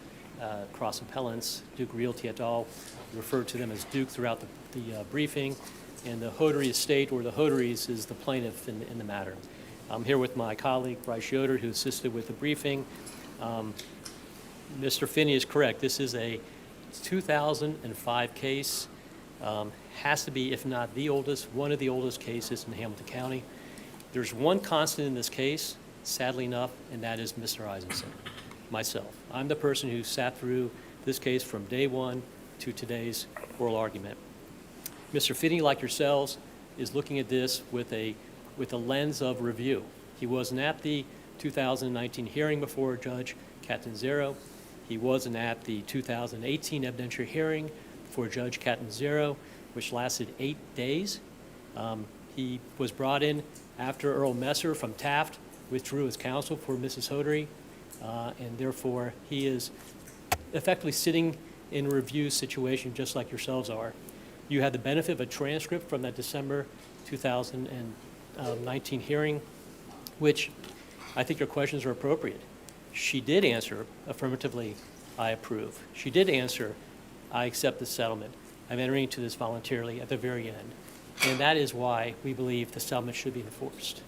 cross appellants, Duke Realty et al. Referred to them as Duke throughout the briefing, and the Hoderi estate, or the Hoderis, is the plaintiff in the matter. I'm here with my colleague, Bryce Yoder, who assisted with the briefing. Mr. Finney is correct. This is a 2005 case. Has to be, if not the oldest, one of the oldest cases in Hamilton County. There's one constant in this case, sadly enough, and that is Mr. Isaacson, myself. I'm the person who sat through this case from day one to today's oral argument. Mr. Finney, like yourselves, is looking at this with a lens of review. He wasn't at the 2019 hearing before Judge Catanzaro. He wasn't at the 2018 evidentiary hearing for Judge Catanzaro, which lasted 8 days. He was brought in after Earl Messer from Taft withdrew his counsel for Mrs. Hodery, and therefore he is effectively sitting in a review situation just like yourselves are. You had the benefit of a transcript from that December 2019 hearing, which I think your questions are appropriate. She did answer affirmatively, I approve. She did answer, I accept the settlement. I'm entering into this voluntarily at the very end. And that is why we believe the settlement should be enforced.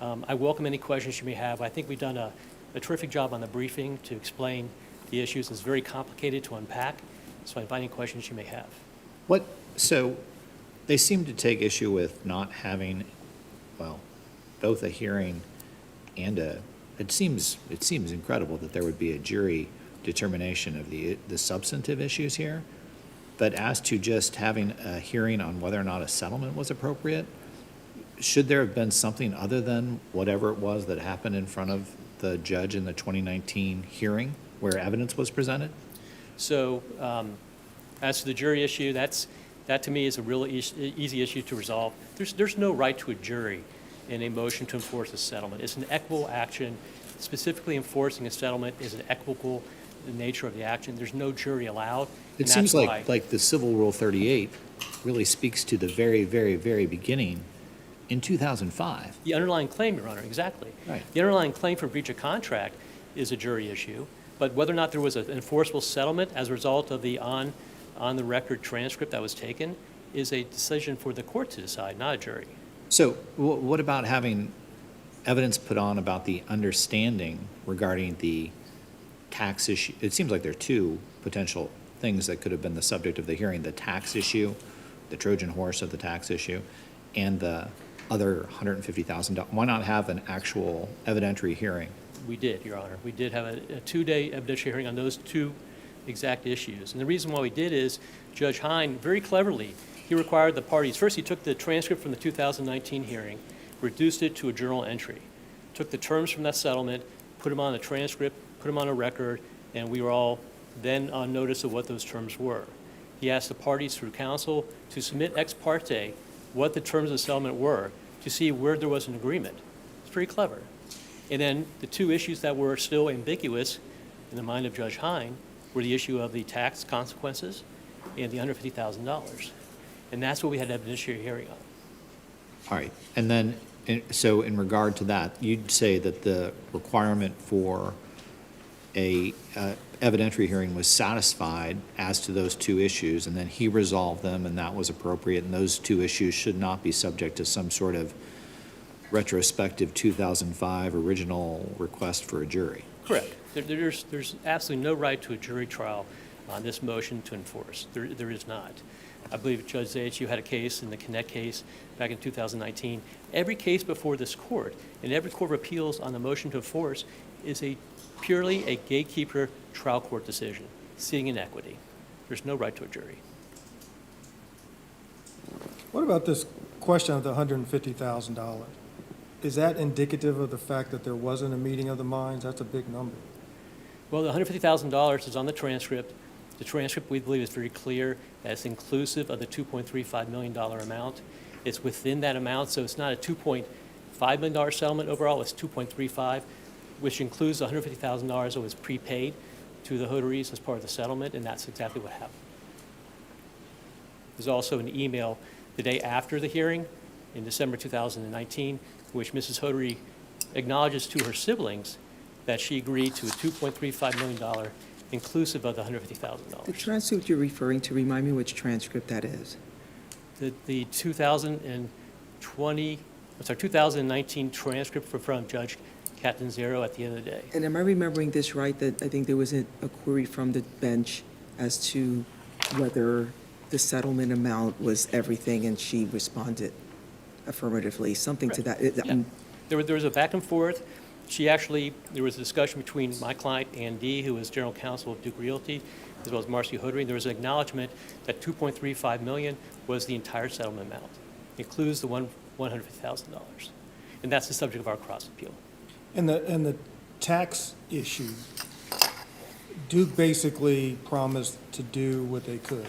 I welcome any questions you may have. I think we've done a terrific job on the briefing to explain the issues. It's very complicated to unpack, so I invite any questions you may have. So they seem to take issue with not having, well, both a hearing and it seems incredible that there would be a jury determination of the substantive issues here. But as to just having a hearing on whether or not a settlement was appropriate, should there have been something other than whatever it was that happened in front of the judge in the 2019 hearing where evidence was presented? So as to the jury issue, that to me is a real easy issue to resolve. There's no right to a jury in a motion to enforce a settlement. It's an equitable action. Specifically enforcing a settlement is an equitable nature of the action. There's no jury allowed. It seems like the Civil Rule 38 really speaks to the very, very, very beginning in 2005. The underlying claim, Your Honor, exactly. Right. The underlying claim for breach of contract is a jury issue, but whether or not there was an enforceable settlement as a result of the on-the-record transcript that was taken is a decision for the court to decide, not a jury. So what about having evidence put on about the understanding regarding the tax issue? It seems like there are two potential things that could have been the subject of the hearing: the tax issue, the Trojan horse of the tax issue, and the other $150,000. Why not have an actual evidentiary hearing? We did, Your Honor. We did have a 2-day evidentiary hearing on those two exact issues. And the reason why we did is Judge Hine, very cleverly, he required the parties, first he took the transcript from the 2019 hearing, reduced it to a journal entry, took the terms from that settlement, put them on a transcript, put them on a record, and we were all then on notice of what those terms were. He asked the parties through counsel to submit ex parte what the terms of the settlement were to see where there was an agreement. It's pretty clever. And then the two issues that were still ambiguous in the mind of Judge Hine were the issue of the tax consequences and the $150,000. And that's what we had an evidentiary hearing on. All right. And then, so in regard to that, you'd say that the requirement for a evidentiary hearing was satisfied as to those two issues, and then he resolved them, and that was appropriate, and those two issues should not be subject to some sort of retrospective 2005 original request for a jury. Correct. There's absolutely no right to a jury trial on this motion to enforce. There is not. I believe, Judge Zayach, you had a case in the Connect case back in 2019. Every case before this court and every court of appeals on the motion to enforce is purely a gatekeeper trial court decision, seeing inequity. There's no right to a jury. What about this question of the $150,000? Is that indicative of the fact that there wasn't a meeting of the minds? That's a big number. Well, the $150,000 is on the transcript. The transcript, we believe, is very clear that it's inclusive of the $2.35 million amount. It's within that amount, so it's not a $2.5 million settlement overall. It's $2.35, which includes the $150,000 that was prepaid to the Hoderies as part of the settlement, and that's exactly what happened. There's also an email the day after the hearing in December 2019, which Mrs. Hodery acknowledges to her siblings that she agreed to a $2.35 million inclusive of the The $150,000. transcript you're referring to, remind me which transcript that is. The 2019 transcript from Judge Catanzaro at the end of the day. And am I remembering this right, that I think there was a query from the bench as to whether the settlement amount was everything, and she responded affirmatively, something to that? Yeah. There was a back and forth. There was a discussion between my client, Ann D., who was general counsel of Duke Realty, as well as Marcy Hodery. There was an acknowledgement that $2.35 million was the entire settlement amount, includes the $150,000. And that's the subject of our cross appeal. And the tax issue, Duke basically promised to do what they could.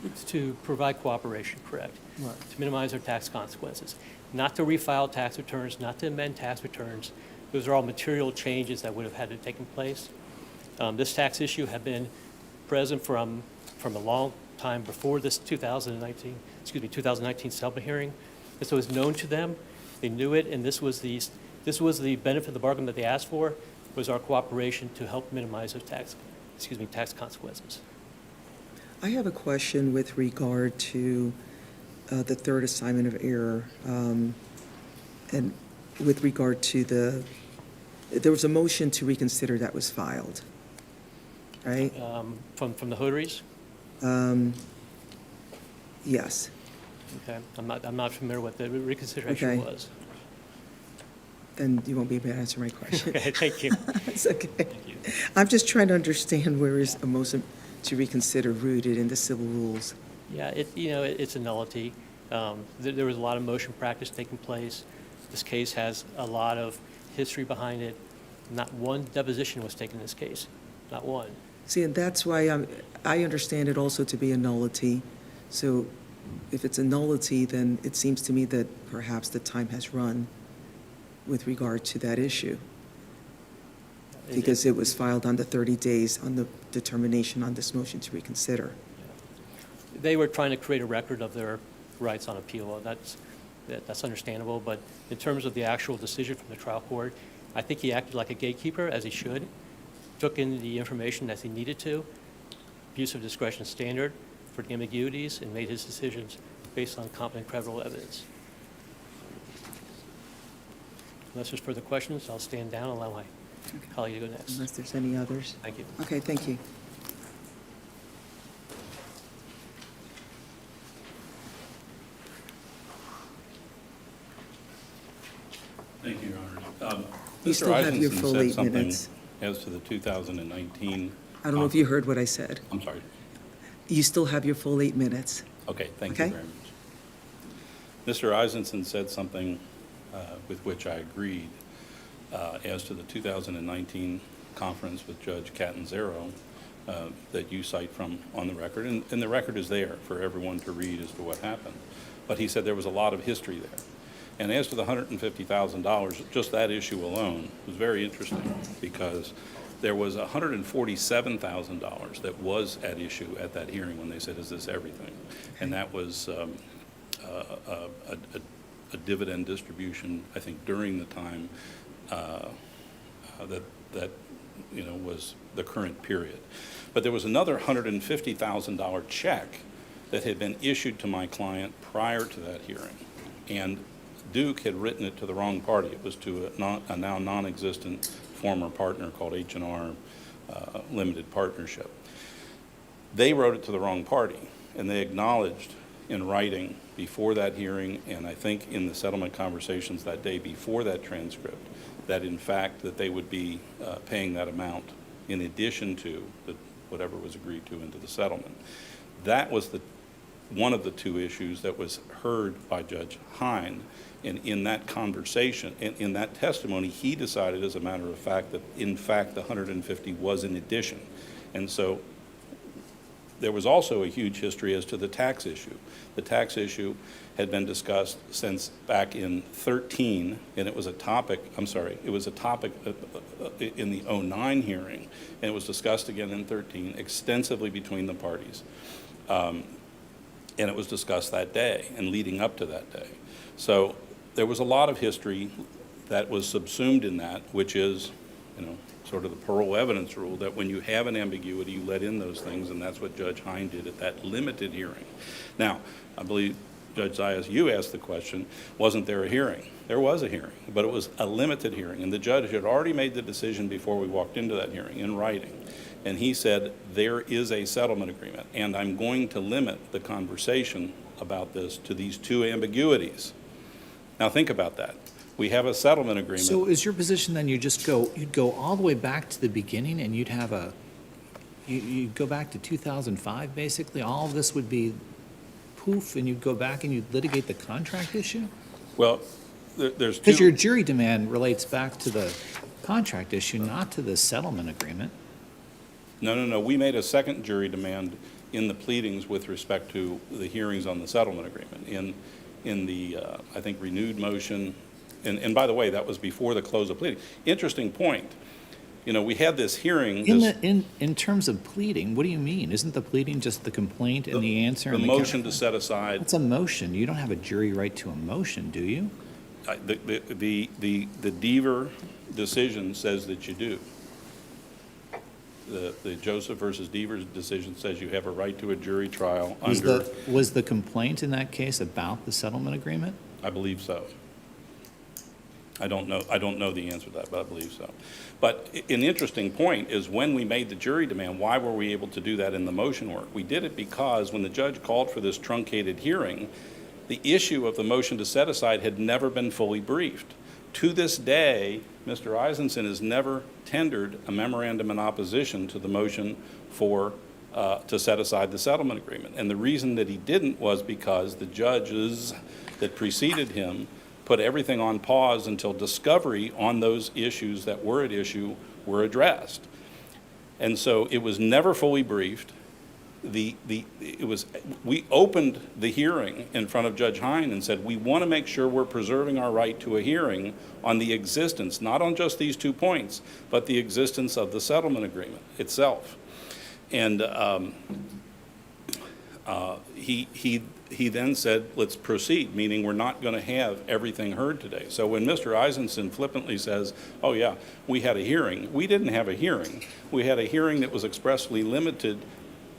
It's to provide cooperation, correct? Right. To minimize their tax consequences. Not to refile tax returns, not to amend tax returns. Those are all material changes that would have had to taken place. This tax issue had been present from a long time before this 2019 settlement hearing. And so it was known to them, they knew it, and this was the benefit of the bargain that they asked for, was our cooperation to help minimize those tax consequences. I have a question with regard to the third assignment of error, and with regard to there was a motion to reconsider that was filed, right? From the Hoderies? Yes. Okay, I'm not familiar what the reconsideration Okay. was. Then you won't be able to answer my question. Okay, thank you. It's okay. Thank you. I'm just trying to understand where is a motion to reconsider rooted in the civil rules. Yeah, it's a nullity. There was a lot of motion practice taking place. This case has a lot of history behind it. Not one deposition was taken in this case, not one. See, and that's why I understand it also to be a nullity. So if it's a nullity, then it seems to me that perhaps the time has run with regard to that issue, because it was filed on the 30 days on the determination on this motion to reconsider. They were trying to create a record of their rights on appeal. That's understandable, but in terms of the actual decision from the trial court, I think he acted like a gatekeeper, as he should, took in the information as he needed to, abuse of discretion standard for the ambiguities, and made his decisions based on competent, credible evidence. Unless there's further questions, I'll stand down and allow my colleague to go next. Unless there's any others. Thank you. Okay, thank you. Thank you, Your Honor. You still have your Mr. full Eisenson 8 said something minutes. as to the 2019. I don't know if you heard what I said. I'm sorry. You still have your full 8 minutes. Okay, thank you Okay. very much. Mr. Eisenson said something with which I agreed as to the 2019 conference with Judge Catanzaro that you cite from on the record, and the record is there for everyone to read as to what happened. But he said there was a lot of history there. And as to the $150,000, just that issue alone was very interesting, because there was $147,000 that was at issue at that hearing when they said, is this everything? And that was a dividend distribution, I think, during the time that was the current period. But there was another $150,000 check that had been issued to my client prior to that hearing. And Duke had written it to the wrong party. It was to a now non-existent former partner called H&R Limited Partnership. They wrote it to the wrong party, and they acknowledged in writing before that hearing, and I think in the settlement conversations that day before that transcript, that in fact that they would be paying that amount in addition to whatever was agreed to into the settlement. That was one of the two issues that was heard by Judge Hine. And in that conversation, in that testimony, he decided, as a matter of fact, that in fact the 150 was in addition. And so there was also a huge history as to the tax issue. The tax issue had been discussed since back in 13, and it was a topic in the 09 hearing, and it was discussed again in 13 extensively between the parties. And it was discussed that day and leading up to that day. So there was a lot of history that was subsumed in that, which is, sort of the parole evidence rule, that when you have an ambiguity, you let in those things, and that's what Judge Hine did at that limited hearing. Now, I believe, Judge Zayas, you asked the question, wasn't there a hearing? There was a hearing, but it was a limited hearing, and the judge had already made the decision before we walked into that hearing in writing. And he said, there is a settlement agreement, and I'm going to limit the conversation about this to these two ambiguities. Now, think about that. We have a settlement agreement. So is your position then you'd go all the way back to the beginning and you'd go back to 2005, basically? All of this would be poof, and you'd go back and you'd litigate the contract issue? Well, there's Because your two, jury demand relates back to the contract issue, not to the settlement agreement. no, we made a second jury demand in the pleadings with respect to the hearings on the settlement agreement. In the, I think, renewed motion, and by the way, that was before the close of pleading. Interesting point. You know, we had this hearing. In terms of pleading, what do you mean? Isn't the pleading just the complaint and the answer? The and motion to set aside, It's a motion. You don't have a jury right to a motion, do you? the Deaver decision says that you do. The Joseph versus Deaver decision says you have a right to a jury trial under, Was the complaint in that case about the settlement agreement? I believe so. I don't know the answer to that, but I believe so. But an interesting point is when we made the jury demand, why were we able to do that in the motion work? We did it because when the judge called for this truncated hearing, the issue of the motion to set aside had never been fully briefed. To this day, Mr. Eisenson has never tendered a memorandum in opposition to the motion for, to set aside the settlement agreement. And the reason that he didn't was because the judges that preceded him put everything on pause until discovery on those issues that were at issue were addressed. And so it was never fully briefed. We opened the hearing in front of Judge Hine and said, we want to make sure we're preserving our right to a hearing on the existence, not on just these 2 points, but the existence of the settlement agreement itself. And he then said, let's proceed, meaning we're not going to have everything heard today. So when Mr. Eisenson flippantly says, oh yeah, we had a hearing, we didn't have a hearing. We had a hearing that was expressly limited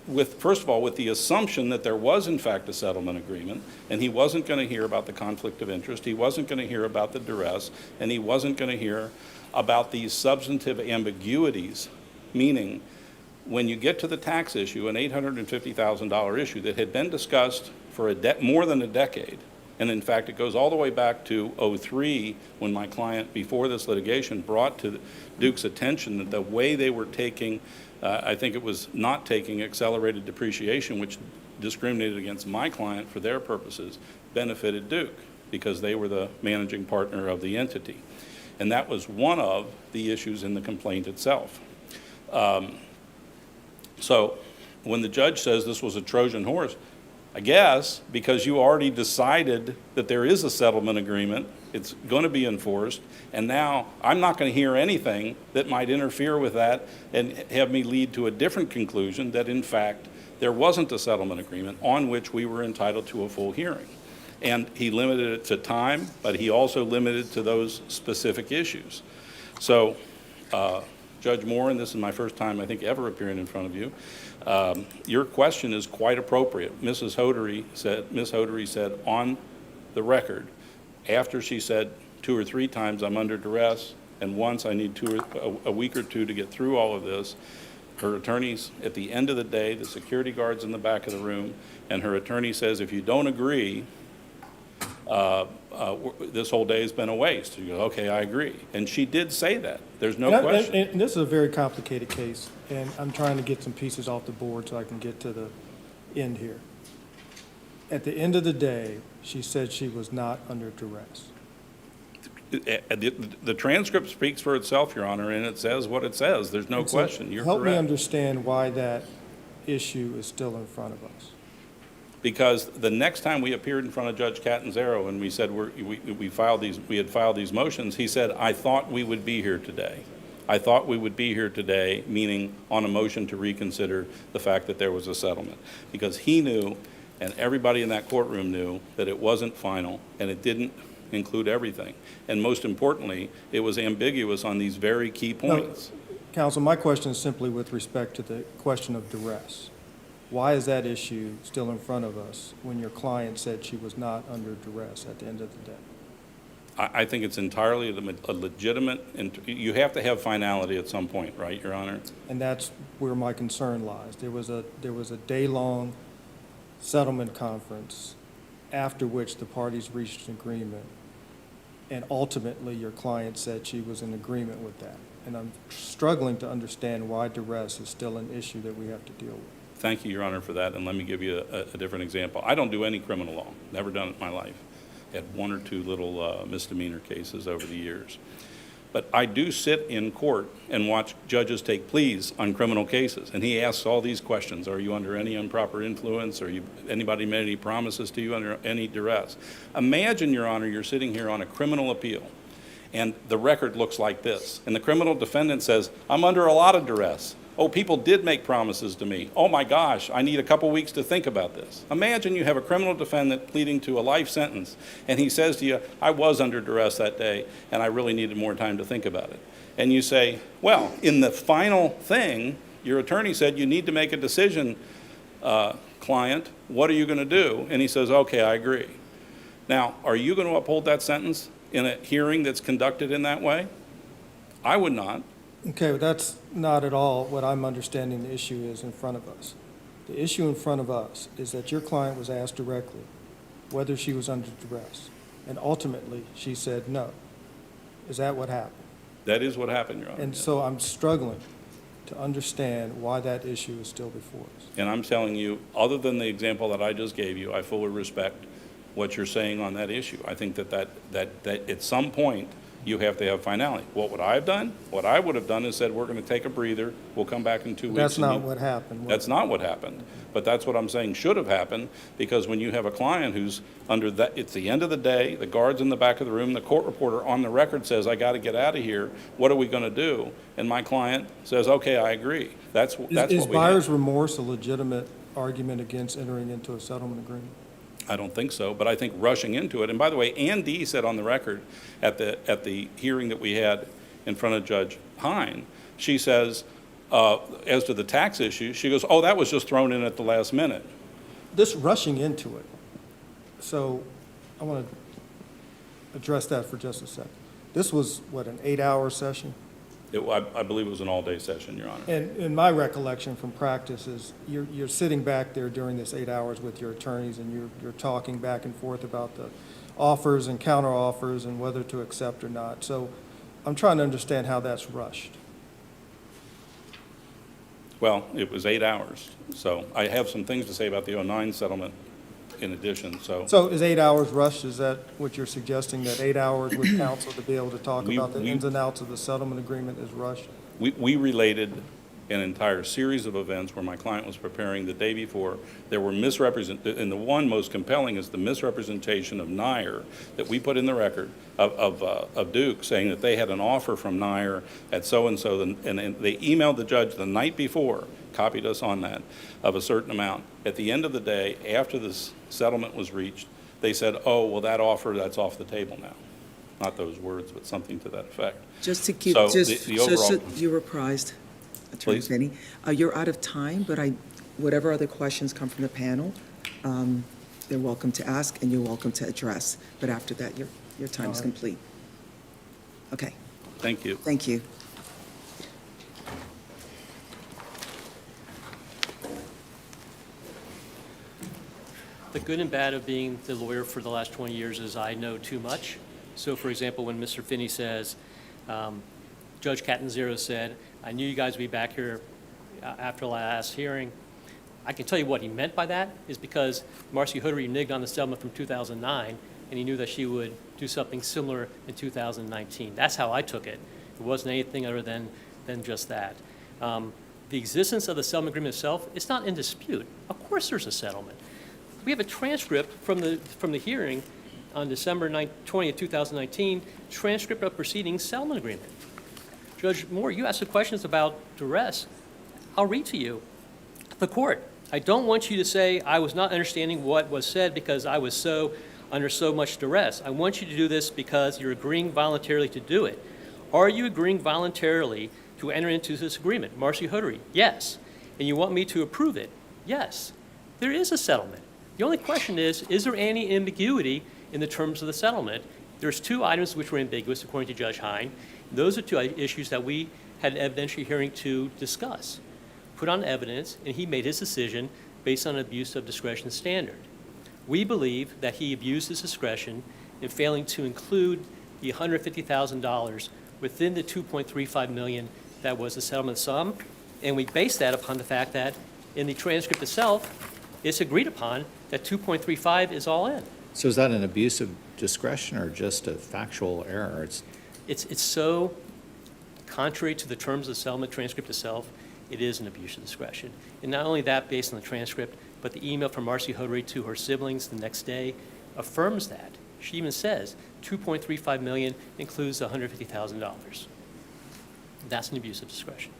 with, first of all, with the assumption that there was in fact a settlement agreement, and he wasn't going to hear about the conflict of interest, he wasn't going to hear about the duress, and he wasn't going to hear about these substantive ambiguities, meaning when you get to the tax issue, an $850,000 issue that had been discussed for more than a decade, and in fact it goes all the way back to '03 when my client, before this litigation, brought to Duke's attention that the way they were taking, I think it was not taking accelerated depreciation, which discriminated against my client for their purposes, benefited Duke because they were the managing partner of the entity. And that was one of the issues in the complaint itself. So when the judge says this was a Trojan horse, I guess because you already decided that there is a settlement agreement, it's going to be enforced, and now I'm not going to hear anything that might interfere with that and have me lead to a different conclusion that in fact there wasn't a settlement agreement on which we were entitled to a full hearing. And he limited it to time, but he also limited to those specific issues. So Judge Moore, and this is my first time I think ever appearing in front of you, your question is quite appropriate. Ms. Hodery said on the record, after she said 2 or 3 times I'm under duress, and once I need a week or 2 to get through all of this, her attorneys, at the end of the day, the security guards in the back of the room, and her attorney says, if you don't agree, this whole day has been a waste. You go, okay, I agree. And she did say that. There's no question. And this is a very complicated case, and I'm trying to get some pieces off the board so I can get to the end here. At the end of the day, she said she was not under duress. The transcript speaks for itself, Your Honor, and it says what it says. There's no And so question. You're help me correct. understand why that issue is still in front of us. Because the next time we appeared in front of Judge Catanzaro and we said we had filed these motions, he said, I thought we would be here today. I thought we would be here today, meaning on a motion to reconsider the fact that there was a settlement. Because he knew, and everybody in that courtroom knew, that it wasn't final and it didn't include everything. And most importantly, it was ambiguous on these very key points. Counsel, my question is simply with respect to the question of duress. Why is that issue still in front of us when your client said she was not under duress at the end of the day? I think it's entirely a legitimate, and you have to have finality at some point, right, Your Honor? And that's where my concern lies. There was a day-long settlement conference after which the parties reached an agreement, and ultimately your client said she was in agreement with that. And I'm struggling to understand why duress is still an issue that we have to deal with. Thank you, Your Honor, for that, and let me give you a different example. I don't do any criminal law, never done it in my life. had one or two little misdemeanor cases over the years. But I do sit in court and watch judges take pleas on criminal cases, and he asks all these questions. Are you under any improper influence? Anybody made any promises to you under any duress? Imagine, Your Honor, you're sitting here on a criminal appeal, and the record looks like this. And the criminal defendant says, I'm under a lot of duress. Oh, people did make promises to me. Oh my gosh, I need a couple weeks to think about this. Imagine you have a criminal defendant pleading to a life sentence, and he says to you, I was under duress that day, and I really needed more time to think about it. And you say, well, in the final thing, your attorney said you need to make a decision, client. What are you going to do? And he says, okay, I agree. Now, are you going to uphold that sentence in a hearing that's conducted in that way? I would not. Okay, but that's not at all what I'm understanding the issue is in front of us. The issue in front of us is that your client was asked directly whether she was under duress, and ultimately she said no. Is that what happened? That is what happened, Your Honor. And so I'm struggling to understand why that issue is still before us. And I'm telling you, other than the example that I just gave you, I fully respect what you're saying on that issue. I think that at some point, you have to have finality. What would I have done? What I would have done is said, we're going to take a breather, we'll come back in 2 weeks. That's and not you- what happened. That's not what happened. But that's what I'm saying should have happened, because when you have a client who's under that, it's the end of the day, the guard's in the back of the room, the court reporter on the record says, I got to get out of here, what are we going to do? And my client says, okay, I agree. That's what we have. Is buyer's remorse a legitimate argument against entering into a settlement agreement? I don't think so, but I think rushing into it, and by the way, Ann Dee said on the record at the hearing that we had in front of Judge Hine, she says, as to the tax issue, she goes, oh, that was just thrown in at the last minute. This rushing into it, so I want to address that for just a second. This was, what, an 8-hour session? I believe it was an all-day session, Your Honor. And in my recollection from practice is you're sitting back there during this 8 hours with your attorneys, and you're talking back and forth about the offers and counter offers and whether to accept or not. So I'm trying to understand how that's rushed. Well, it was 8 hours, so I have some things to say about the 2009 settlement in addition, so. So is 8 hours rushed? Is that what you're suggesting, that 8 hours with counsel to be able to talk about the ins and outs of the settlement agreement is rushed? We related an entire series of events where my client was preparing the day before. There were and the one most compelling is the misrepresentation of Nair that we put in the record of Duke, saying that they had an offer from Nair at so-and-so, and they emailed the judge the night before, copied us on that, of a certain amount. At the end of the day, after this settlement was reached, they said, oh, well, that offer, that's off the table now. Not those words, but something to that effect. Just to keep, So just, the just so overall- you're apprised, Attorney Please. Finney, you're out of time, but whatever other questions come from the panel, they're welcome to ask and you're welcome to address. But after that, your time is All right. complete. Okay, Thank you. thank you. The good and bad of being the lawyer for the last 20 years is I know too much. So, for example, when Mr. Finney says, Judge Catanzaro said, I knew you guys would be back here after the last hearing, I can tell you what he meant by that is because Marcy Hood reneged on the settlement from 2009, and he knew that she would do something similar in 2019. That's how I took it. It wasn't anything other than just that. The existence of the settlement agreement itself, it's not in dispute. Of course there's a settlement. We have a transcript from the hearing on December 20th, 2019, transcript of proceedings, settlement agreement. Judge Moore, you asked the questions about duress. I'll read to you. The court, I don't want you to say I was not understanding what was said because I was under so much duress. I want you to do this because you're agreeing voluntarily to do it. Are you agreeing voluntarily to enter into this agreement? Marcy Hoodery, yes. And you want me to approve it? Yes. There is a settlement. The only question is there any ambiguity in the terms of the settlement? There's two items which were ambiguous, according to Judge Hine. Those are two issues that we had an evidentiary hearing to discuss. Put on evidence, and he made his decision based on an abuse of discretion standard. We believe that he abused his discretion in failing to include the $150,000 within the $2.35 million that was the settlement sum, and we base that upon the fact that in the transcript itself, it's agreed upon that 2.35 is all in. So is that an abuse of discretion or just a factual error? It's so contrary to the terms of the settlement transcript itself, it is an abuse of discretion. And not only that, based on the transcript, but the email from Marcy Hodry to her siblings the next day affirms that. She even says $2.35 million includes $150,000. That's an abuse of discretion.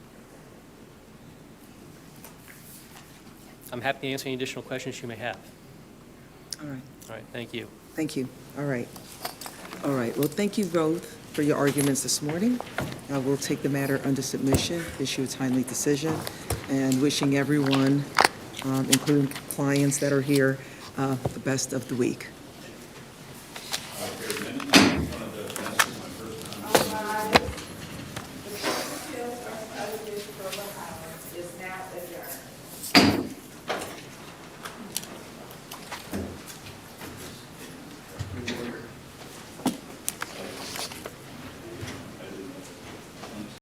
I'm happy to answer any additional questions you may have. All right. All right, thank you. Thank you. All right. All right. Well, thank you both for your arguments this morning. We'll take the matter under submission, issue a timely decision, and wishing everyone, including clients that are here, the best of the week. Is now